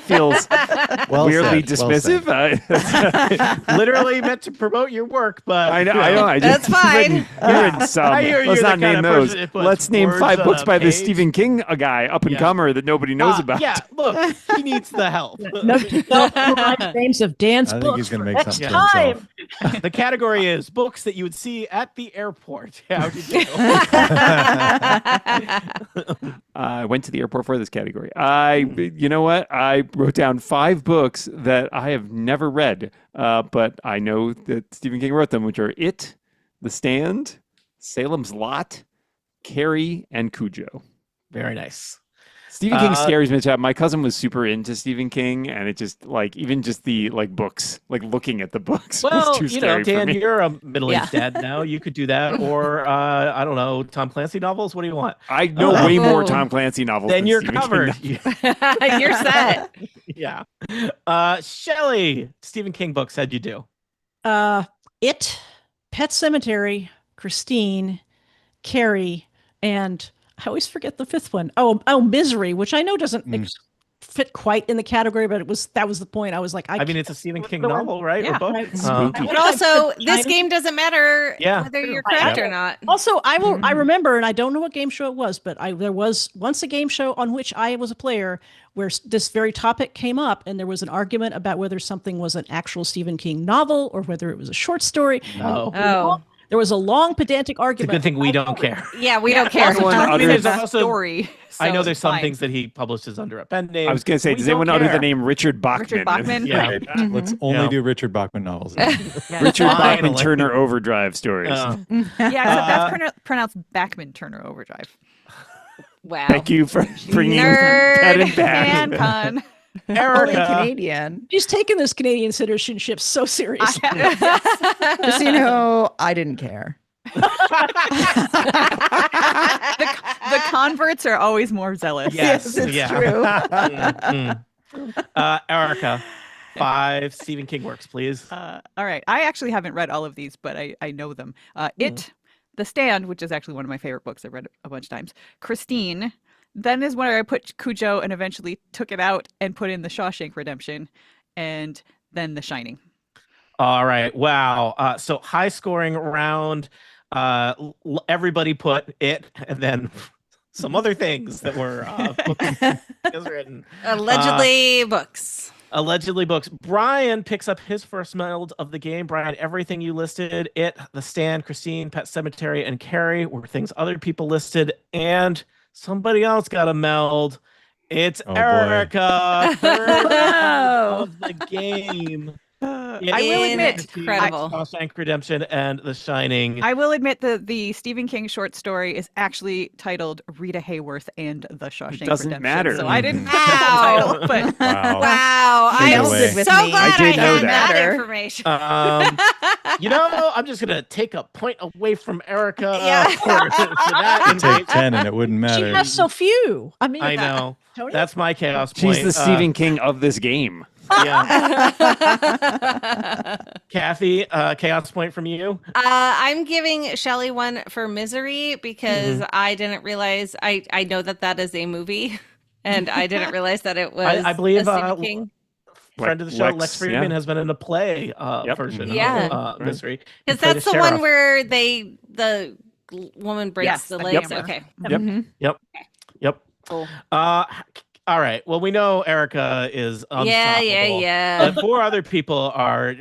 Feels weirdly dismissive. Literally meant to promote your work, but I know. That's fine. Let's not name those. Let's name 5 books by this Stephen King guy, up and comer that nobody knows about. Yeah, look, he needs the help. No names of Dan's I books. think he's going to make something for time. himself. The category is books that you would see at the airport. How'd you do? I went to the airport for this category. You know what? I wrote down 5 books that I have never read, but I know that Stephen King wrote them, which are It, The Stand, Salem's Lot, Carrie, and Cujo. Very nice. Stephen King scares me. My cousin was super into Stephen King, and it just even just the books, looking at the books. Well, was too scary for Dan, me. you're a middle-aged dad now. You could do that, or I don't know, Tom Clancy novels. What do you want? I know way more Tom Clancy novels. Then than you're Stephen covered. King You're set. Yeah. Shelley, Stephen King books. How'd you do? It, Pet Sematary, Christine, Carrie, and I always forget the 5th one. Oh, Misery, which I know doesn't fit quite in the category, but that was the point. I was like, I mean, it's a Stephen King novel, right? Yeah. Or book? Spooky. But also, this game doesn't matter Yeah. whether you're correct or not. Also, I remember, and I don't know what game show it was, but there was once a game show on which I was a player where this very topic came up, and there was an argument about whether something was an actual Stephen King novel or whether it was a short story. Oh. There was a long pedantic It's a argument. good thing we about don't color. care. Yeah, we don't care. Everyone I mean, utters- there's a also- story. I know so there's it's some fine. things that he publishes under a pen name. I was going to say, We does don't anyone utter the care. name Richard Bachman? Richard Bachman. Yeah. Right. Mhm. Let's only Yeah. do Richard Bachman novels. Richard Bachman Finally. Turner Overdrive stories. Uh, Yeah, except that's pronounced Backman Turner Overdrive. Wow. Thank you for bringing Nerd. that in back. Fan con. Only Erica, Canadian. She's taking this Canadian citizenship so seriously. Just so you know, I didn't care. The converts are always more zealous. yes, it's yeah. true. Erica, 5 Stephen King works, please. All right. I actually haven't read all of these, but I know them. It, The Stand, which is actually one of my favorite books. I've read it a bunch of times. Christine. Then is where I put Cujo and eventually took it out and put in The Shawshank Redemption. And then The Shining. All right. Wow. So high scoring round. Everybody put it, and then some other things that were written. Allegedly books. Allegedly books. Brian picks up his first meld of the game. Brian, everything you listed, It, The Stand, Christine, Pet Cemetery, and Carrie were things other people listed, and somebody else got a meld. It's Oh, boy. Erica, third Wow. of the game. I will admit, Incredible. Shawshank Redemption and The Shining. I will admit the Stephen King short story is actually titled Rita Hayworth and the Shawshank doesn't Redemption. matter. So I didn't Wow. put the title, but Wow. Wow. Take I'm it away. so With glad me. I, I did know had that that. information. I'm just gonna take a point away from Erica. Yeah. for that Take 10 and it wouldn't She matter. has so few. I mean, I know. Tony? That's my chaos point. She's the Stephen King of this game. Yeah. Kathy, chaos point from you. I'm giving Shelley one for Misery because I didn't realize I know that is a movie, and I didn't realize that it was. I believe, a Stephen King. Friend of the show, Lex, Lex Friedman, yeah. has been in a play Yep. version Yeah. of Misery. He Because played that's a the one sheriff. where the woman breaks Yes, the I legs. remember. Okay. Yep. Yep. Cool. All right. Well, we know Erica is unstoppable. Yeah. But 4 other people are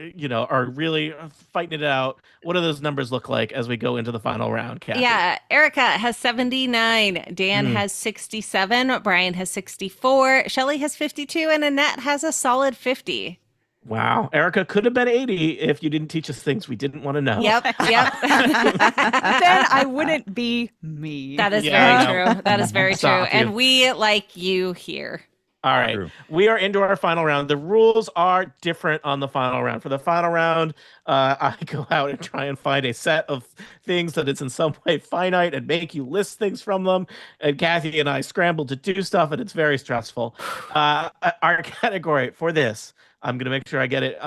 really fighting it out. What do those numbers look like as we go into the final round, Kathy? Yeah, Erica has 79, Dan has 67, Brian has 64, Shelley has 52, and Annette has a solid 50. Wow. Erica could have been 80 if you didn't teach us things we didn't want to know. Yep. then I wouldn't be me. That is Yeah, I very know. true. That is very true. Stop you. And we like you here. All right. True. We are into our final round. The rules are different on the final round. For the final round, I go out and try and find a set of things that is in some way finite and make you list things from them. And Kathy and I scramble to do stuff, and it's very stressful. Our category for this, I'm going to make sure I get it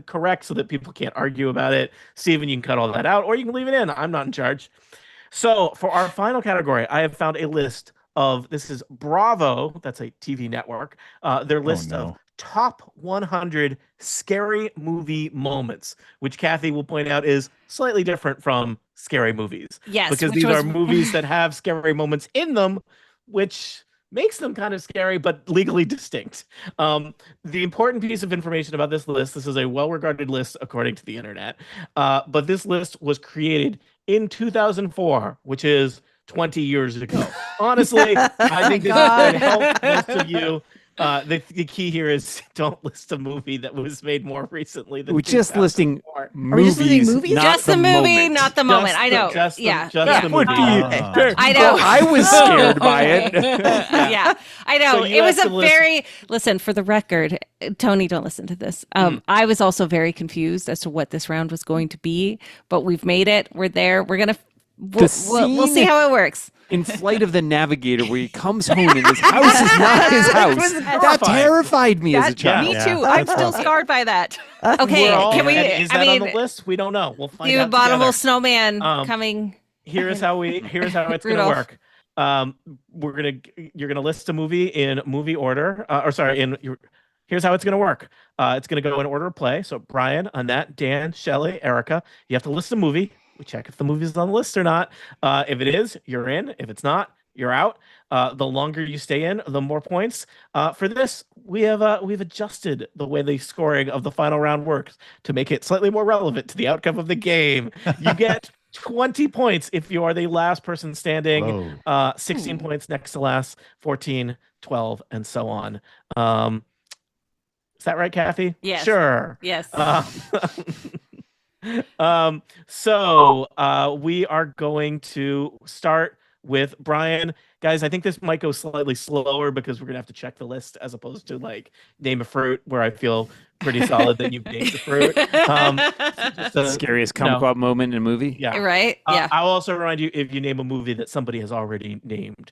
correct so that people can't argue about it. Steven, you can cut all that out, or you can leave it in. I'm not in charge. So for our final category, I have found a list of, this is Bravo, that's a TV network, their list of top 100 scary movie moments, which Kathy will point out is slightly different from scary movies. Yes. Because which these was- are movies that have scary moments in them, which makes them kind of scary, but legally distinct. The important piece of information about this list, this is a well-regarded list according to the internet, but this list was created in 2004, which is 20 years ago. Honestly, I think this is going to help most of you. The key here is don't list a movie that was made more recently than We're just listing 2004. we just listing movies, movies? not just the movie, moment. not the moment. I know. Just the Yeah. movie. I know. I was scared by it. Yeah, I know. So you It was have a to listen- very listen for the record. Tony, don't listen to this. I was also very confused as to what this round was going to be, but we've made it. We're there. We're gonna. We'll see scene- how it works. In Flight of the Navigator, where he comes home and his house is not his house. That horrifying. terrified me as a That, child. me Yeah, too. I'm that's still rough. scarred by that. Okay, We're all- can we? and is that I on mean, the list? We don't know. We'll find the out abominable together. snowman Um, coming. Here's how it's going to Rudolph. work. You're gonna list a movie in movie order. Here's how it's gonna work. It's gonna go in order of play. So Brian, Annette, Dan, Shelley, Erica. You have to list a movie. We check if the movie is on the list or not. If it is, you're in. If it's not, you're out. The longer you stay in, the more points. For this, we've adjusted the way the scoring of the final round works to make it slightly more relevant to the outcome of the game. You get 20 points if you are the last person standing. 16 points next to last, 14, 12, and so on. Is that right, Kathy? Yes. Sure. Yes. So we are going to start with Brian. Guys, I think this might go slightly slower because we're gonna have to check the list as opposed to like name a fruit, where I feel pretty solid that you've named the fruit. Scariest kumquat moment in a movie. Yeah. Right. Yeah. I'll also remind you, if you name a movie that somebody has already named,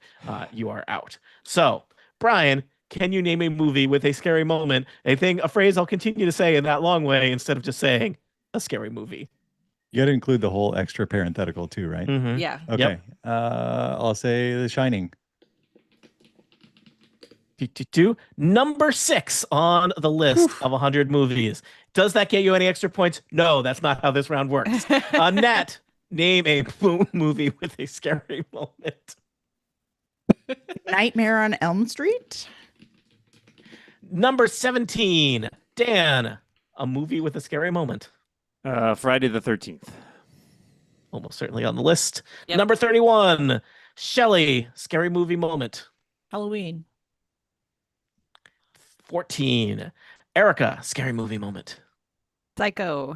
you are out. So, Brian, can you name a movie with a scary moment? A phrase I'll continue to say in that long way instead of just saying a scary movie. You got to include the whole extra parenthetical too, right? Mm-hmm. Yeah. Okay. Yep. I'll say The Shining. Number 6 on the list of 100 movies. Does that get you any extra points? No, that's not how this round works. Annette, name a movie with a scary moment. Nightmare on Elm Street. Number 17. Dan, a movie with a scary moment. Friday the 13th. Almost certainly on the list. Yep. Number 31. Shelley, scary movie moment. Halloween. 14. Erica, scary movie moment. Psycho.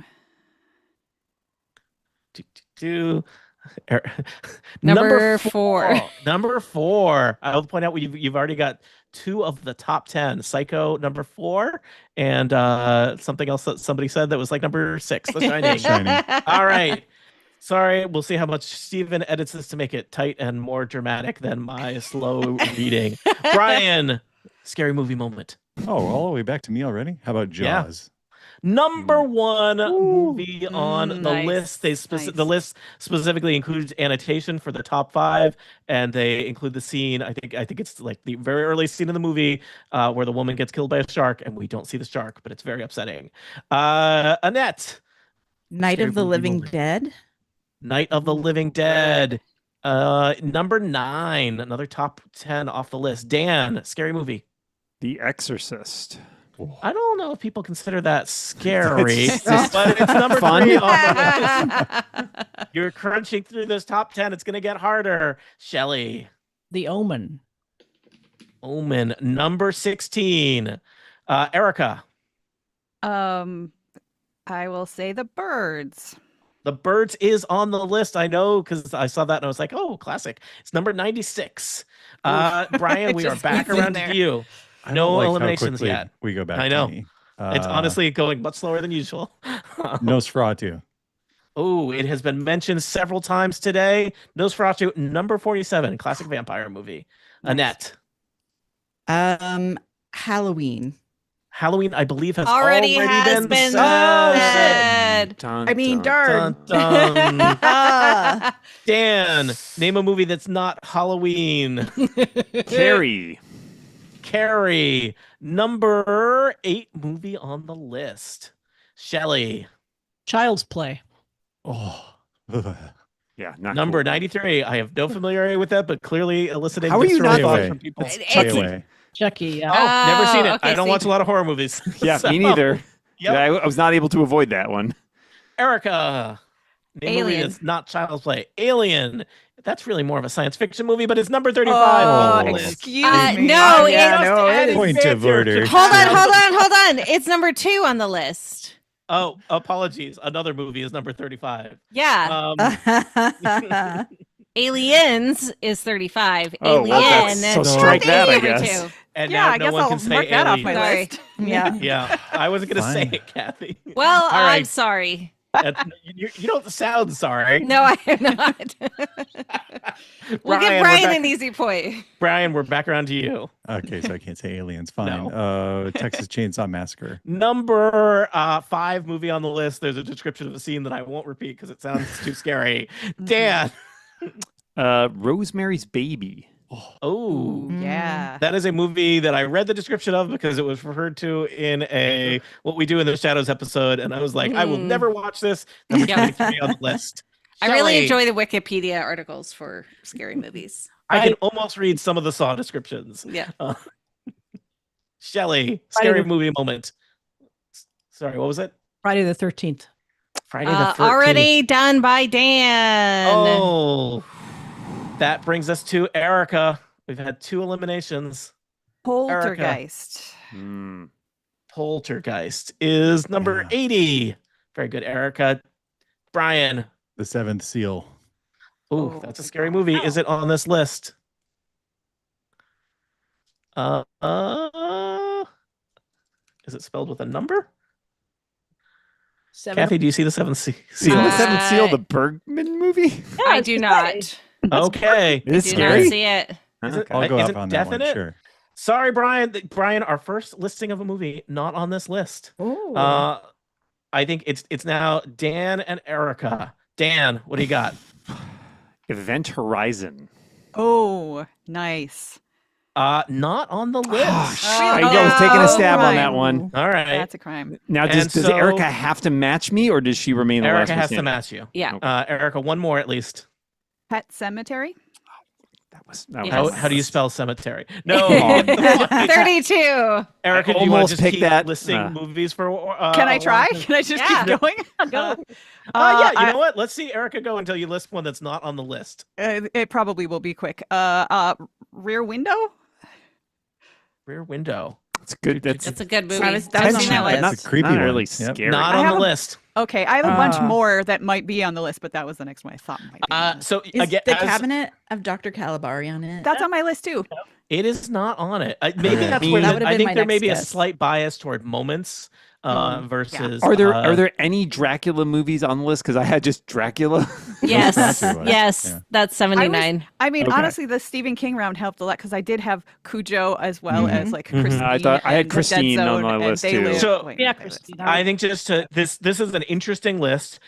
Number 4. Number 4. I will point out you've already got 2 of the top 10. Psycho, number 4, and something else that somebody said that was like number 6. The Shining. Shining. All right. Sorry, we'll see how much Steven edits this to make it tight and more dramatic than my slow reading. Brian, scary movie moment. Oh, all the way back to me already? How about Jaws? Number 1 movie on the nice, list. nice. The list specifically includes annotation for the top 5, and they include the scene. I think it's like the very early scene in the movie where the woman gets killed by a shark, and we don't see the shark, but it's very upsetting. Annette, Night scary of the movie Living moment. Dead. Night of the Living Dead. Number 9, another top 10 off the list. Dan, scary movie. The Exorcist. I don't know if people consider that scary, It's just but it's number fun. 3 on the list. You're crunching through this top 10. It's going to get harder. Shelley. The Omen. Omen. Number 16. Erica. I will say The Birds. The Birds is on the list. I know because I saw that and I was like, oh, classic. It's number 96. Brian, we are Just back squeezed in around there. to you. I No don't like how eliminations quickly yet. We go back I know. to me. It's honestly going much slower than usual. Nosferatu. Oh, it has been mentioned several times today. Nosferatu, number 47, classic vampire movie. Annette. Halloween. Halloween, I believe, has Already has been said. Dun, I mean, dun. darn. Dun. Ah. Dan, name a movie that's not Halloween. Carrie. Carrie, number 8 movie on the list. Shelley, Child's Play. Oh. Yeah, not number cool. 93. I have no familiarity with that, but clearly eliciting How are you visceral not- thoughts Wait, from people. Stay away. Chucky. Yeah. Oh, never seen it. okay, I don't see. watch a lot of horror movies. Yeah, So, me neither. Yep. Yeah, I was not able to avoid that one. Erica, name a movie Alien. that's not Child's Play. Alien. That's really more of a science fiction movie, but it's number 35 Oh, on the list. excuse me. No, Yeah, it's, no, it is. Point of order. hold on. It's number 2 on the list. Oh, apologies. Another movie is number 35. Yeah. Aliens is 35. Oh, well, Alien. that's- so strike that, I number guess. 2. And Yeah, now I no guess one I'll can say mark that off my Alien. Sorry. list. Yeah. Yeah, I wasn't going to say Fine. it, Kathy. Well, All I'm right. sorry. You don't sound sorry. No, I am not. We'll give Brian, Brian an easy point. Brian, we're back around to you. Okay, so I can't say aliens. Fine. Texas Chainsaw Massacre. Number 5 movie on the list. There's a description of a scene that I won't repeat because it sounds too scary. Dan. Rosemary's Baby. Oh, Yeah. that is a movie that I read the description of because it was referred to in a What We Do in the Shadows episode, and I was like, I will never watch this. Number Yeah. 23 on the list. I really Shelley. enjoy the Wikipedia articles for scary movies. I can almost read some of the Saw descriptions. Yeah. Shelley, scary movie moment. Sorry, what was it? Friday the 13th. Friday the 13th. Already done by Dan. Oh, that brings us to Erica. We've had 2 eliminations. Poltergeist. Poltergeist is number 80. Very good, Erica. Brian. The Seventh Seal. Oh, that's a scary movie. Is it on this list? Is it spelled with a number? 7. Kathy, do you see the Seventh Seal? The Seventh Seal, the Bergman movie. I do not. Okay. It is Do scary. not see it. Is it, I'll go is up it on that one. definite? Sure. Sorry, Brian. Brian, our first listing of a movie not on this list. Ooh. I think it's now Dan and Erica. Dan, what do you got? Event Horizon. Oh, nice. Not on the list. I was taking a stab on that one. All right. That's a crime. Now, And does so- Erica have to match me, or does she remain the last Erica one has to standing? match you. Yeah. Erica, one more at least. Pet Cemetery. That Yes. How do you spell cemetery? No. Oh, 32. Erica, I do you want to almost just picked keep that. listing movies for? Can I a try? while? Can I just Yeah. keep going? Go. Yeah, you I- know what? Let's see Erica go until you list one that's not on the list. It probably will be quick. Rear Window. Rear Window. It's good. That's That's a good movie. That was I've on seen my that list. one. That's a creepy not one. really Yep. scary. Not I on have the a- list. Okay, I have a bunch Ah. more that might be on the list, but that was the next one I thought might be. on the list. So Is again, the as- cabinet of Dr. Caligari on it? That's on my list too. it is not on it. Maybe Okay. that's where That would've I been think my there may next be a guess. slight bias toward moments versus. Are there any Dracula movies on the list? Because I had just Dracula. Yes. Dracula. Yes. Yeah. That's 79. I mean, Okay. honestly, the Stephen King round helped a lot because I did have Cujo as well as like Mhm. Christine. I thought I had and The Dead Christine on Zone, my and list, They too. Live. So- Wait, Yeah, not They Live. Christine. I think just to this is an interesting list.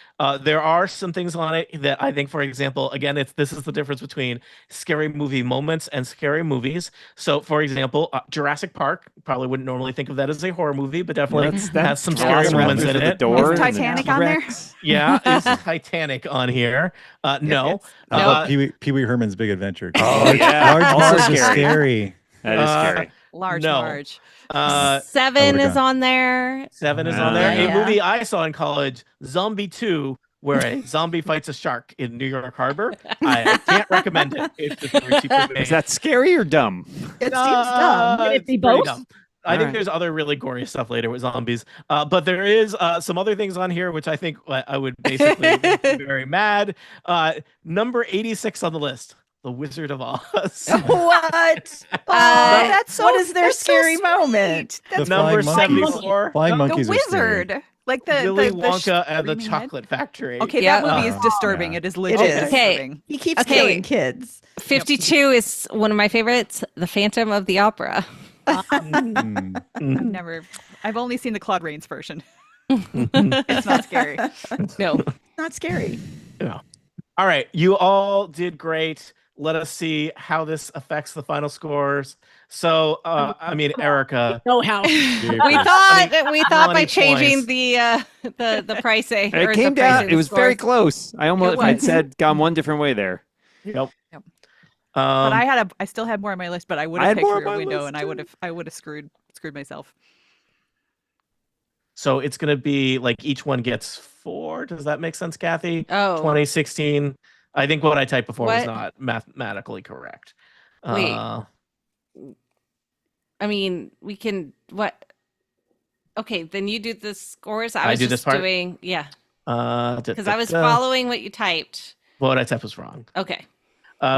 There are some things on it that I think, for example, again, this is the difference between scary movie moments and scary movies. So, for example, Jurassic Park, probably wouldn't normally think of that as a horror movie, but definitely has some scary moments in it. Is Titanic on there? Yeah, is Titanic on here? No. How about Pee Wee Herman's Big Adventure? Oh, yeah. Large Also Marge is scary. scary. That is scary. Large No. Marge. 7 would've is gone. on there. 7 is on there. Yeah. A movie I saw in college, Zombie 2, where a zombie fights a shark in New York Harbor. I can't recommend it. It's just very cheaply made. Is that scary or dumb? It seems dumb. Can it it's be pretty both? dumb. I think Alright. there's other really gory stuff later with zombies. But there is some other things on here which I think I would basically be very mad. Number 86 on the list, The Wizard of Oz. What? That's so. what is their that's so scary sweet. moment? The Number flying monkey. 74, Flying The monkeys are scary. Wizard, like the Willy the Wonka and the screaming head. Chocolate Factory. Okay, Yeah. that movie is Oh, disturbing. yeah. It is legit is. Okay. disturbing. He keeps Okay. killing kids. 52 is one of my favorites, The Phantom of the Opera. Mm. I've only seen the Claude Rains version. It's not scary. No. Not scary. All right, you all did great. Let us see how this affects the final scores. So, I mean, Erica, Know how. We thought by 20 changing points. the pricing. or It the came down. pricing It was very scores. close. I almost, It if I'd was. said gone one different way there. Yep. Yep. But I still had more on my list, but I would I have had picked more on Rear my Window, list, and too. I would have screwed myself. So it's going to be like each one gets 4. Does that make sense, Kathy? Oh. 2016. I think what I typed before was What? not mathematically correct. Wait. Uh, I mean, we can what? Okay, then you do the scores. I I was do just this part? doing because because I was following what you typed. What I typed was wrong. Okay.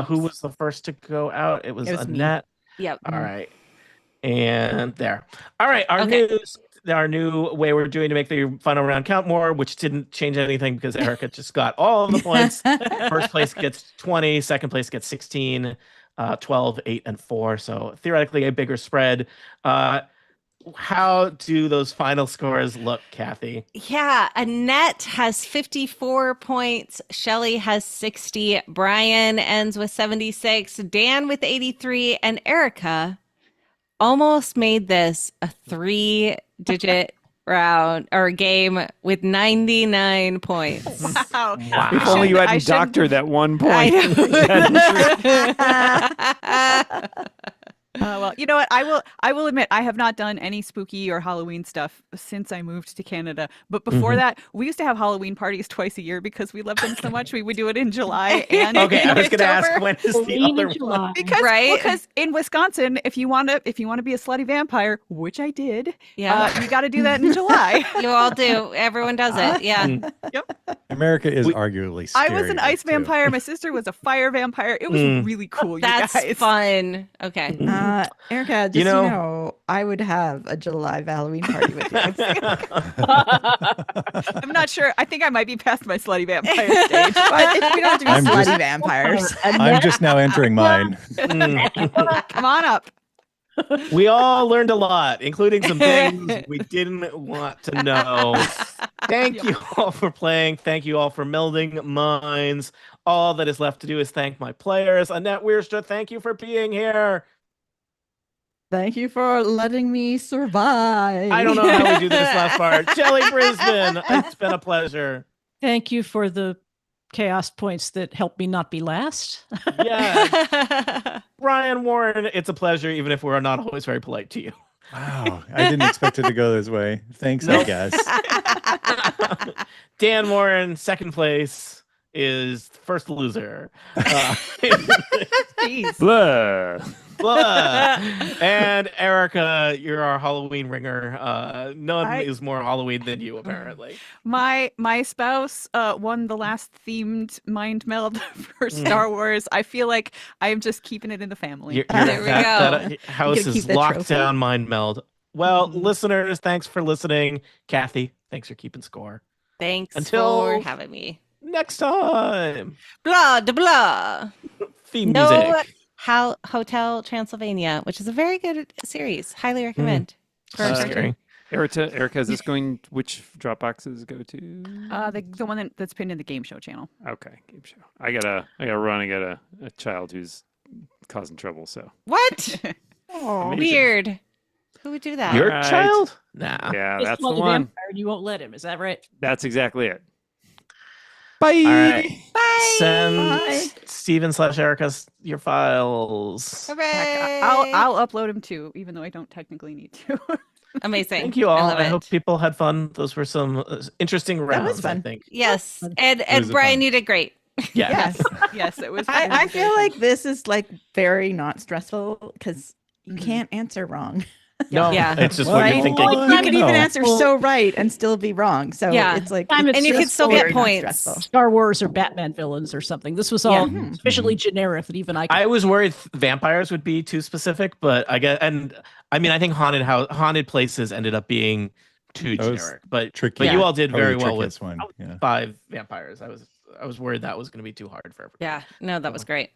Who was the first to go out? It was It was me. Annette. Yep. All right. And there. All right. Okay. Our new way we're doing to make the final round count more, which didn't change anything because Erica just got all of the points. First place gets 20, second place gets 16, 12, 8, and 4. So theoretically a bigger spread. How do those final scores look, Kathy? Yeah, Annette has 54 points. Shelly has 60. Brian ends with 76. Dan with 83. And Erica almost made this a 3-digit round or game with 99 points. Wow. If only you I hadn't shouldn't doctored that one I point. know. Well, you know what? I will admit I have not done any spooky or Halloween stuff since I moved to Canada. But before that, we used to have Halloween parties twice a year because we loved them so much. We would do it in July and Okay, in I was going to ask October. when is the Halloween other in one? July. Because in Wisconsin, if you want to be a slutty vampire, which I did, Yeah. you got to do that in July. You all do. Everyone does it. Yeah. America is We- arguably I was an scarier, ice too. vampire. My sister was a fire vampire. It was really cool. You That's guys. fun. Okay. Erica, just You you know- know, I would have a July Halloween party with you. I'm not sure. I think I might be past my slutty vampire stage. But we don't have to be I'm slutty just- vampires. I'm just now entering mine. Come on up. We all learned a lot, including some things we didn't want to know. Thank you all for playing. Thank you all for melding minds. All that is left to do is thank my players. Annette Wierster, thank you for being here. Thank you for letting me survive. I don't know how we do this last part. Jelly Brisbane, it's been a pleasure. Thank you for the chaos points that helped me not be last. Yeah. Ryan Warren, it's a pleasure, even if we're not always very polite to you. Wow, I didn't expect it to go this way. Thanks, I Nope. guess. Dan Warren, second place, is first loser. Jeez. Blah. Blah. And Erica, you're our Halloween ringer. None is more Halloween than you, apparently. My spouse won the last themed mind meld for Star Wars. I feel like I'm just keeping it in the family. There we that go. house keep is that locked trophy? down, mind meld. Well, listeners, thanks for listening. Kathy, thanks for keeping score. Thanks Until- for having me. Next time, Blah, de blah. theme No music. Hotel Transylvania, which is a very good series. Highly recommend. For a cartoon. Scary. Erica, is this going? Which Dropboxes go to? The one that's pinned in the game show channel. Okay, game show. I gotta run. I got a child who's causing trouble. So What? Amazing. Weird. Who would do that? Your Alright. child? Nah. yeah, He's that's a the slutty one. vampire and you won't let him. Is that right? That's exactly it. Bye. All right. Bye. Send Steven/Erica your files. Heck, Hooray. I'll upload them too, even though I don't technically need to. Amazing. Thank you all. love I it. hope people had fun. Those were some interesting rounds, I fun. think. Yes. And was a Brian, fun. you did great. Yeah. Yes. Yes, it was. I feel like this is like very not stressful because you can't answer wrong. No, Yeah. it's just Well, what you're Right? thinking. Well, You can even no. answer so right and still be wrong. So Yeah. it's like And And you can just still very get not points. stressful. Star Wars or Batman villains or something. This was all Yeah. sufficiently generic that even I could. I was worried vampires would be too specific, but I think haunted places ended up being too That was generic. But Tricky. you all did Probably very the well with trickiest one. Yeah. 5 vampires. I was worried that was going to be too hard for everyone. Yeah. No, that was great.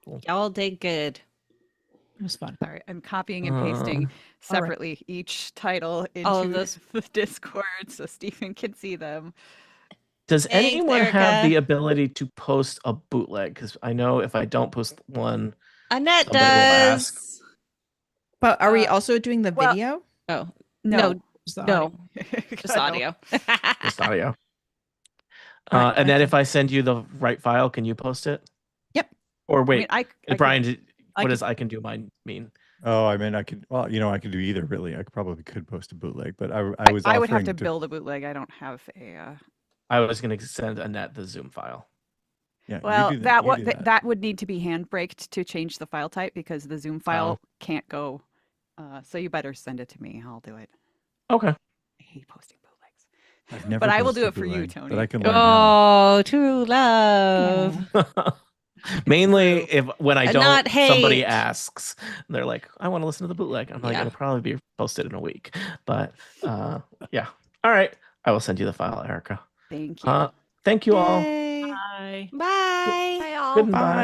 Cool. Y'all did good. It was fun. Sorry, I'm copying and pasting separately each title All of into those. the Discord so Stephen can see them. Does Thanks, anyone have Erica. the ability to post a bootleg? Because I know if I don't post one, Annette Somebody will ask. does. But are we Uh, also doing the well- video? Oh, No, no, It was the no. Just No. audio. just audio. Alright, And then if I send you the right file, can you post it? Yep. Or I wait, mean, I Brian, could- what does I can do mine mean? Oh, I mean, I could. Well, I could do either. Really, I probably could post a bootleg, but I was. I would have offering to build a bootleg. I don't have a. I was going to send Annette the Zoom file. Yeah, you Well, do that you would do that would need to be handbraked to change the file type because the Zoom file can't go. So you better send it to me. I'll do it. Okay. I hate posting bootlegs. I've never but I will posted do a it for you, bootleg, Tony. But I can learn how. Oh, true love. Mainly if when I don't, Not somebody hate. asks, they're like, I want to listen to the bootleg. I'm like, Yeah. it'll probably be posted in a week. But yeah. All right. I will send you the file, Erica. Thank you. Thank you all. Yay. Bye. Bye. Bye, all. Goodbye.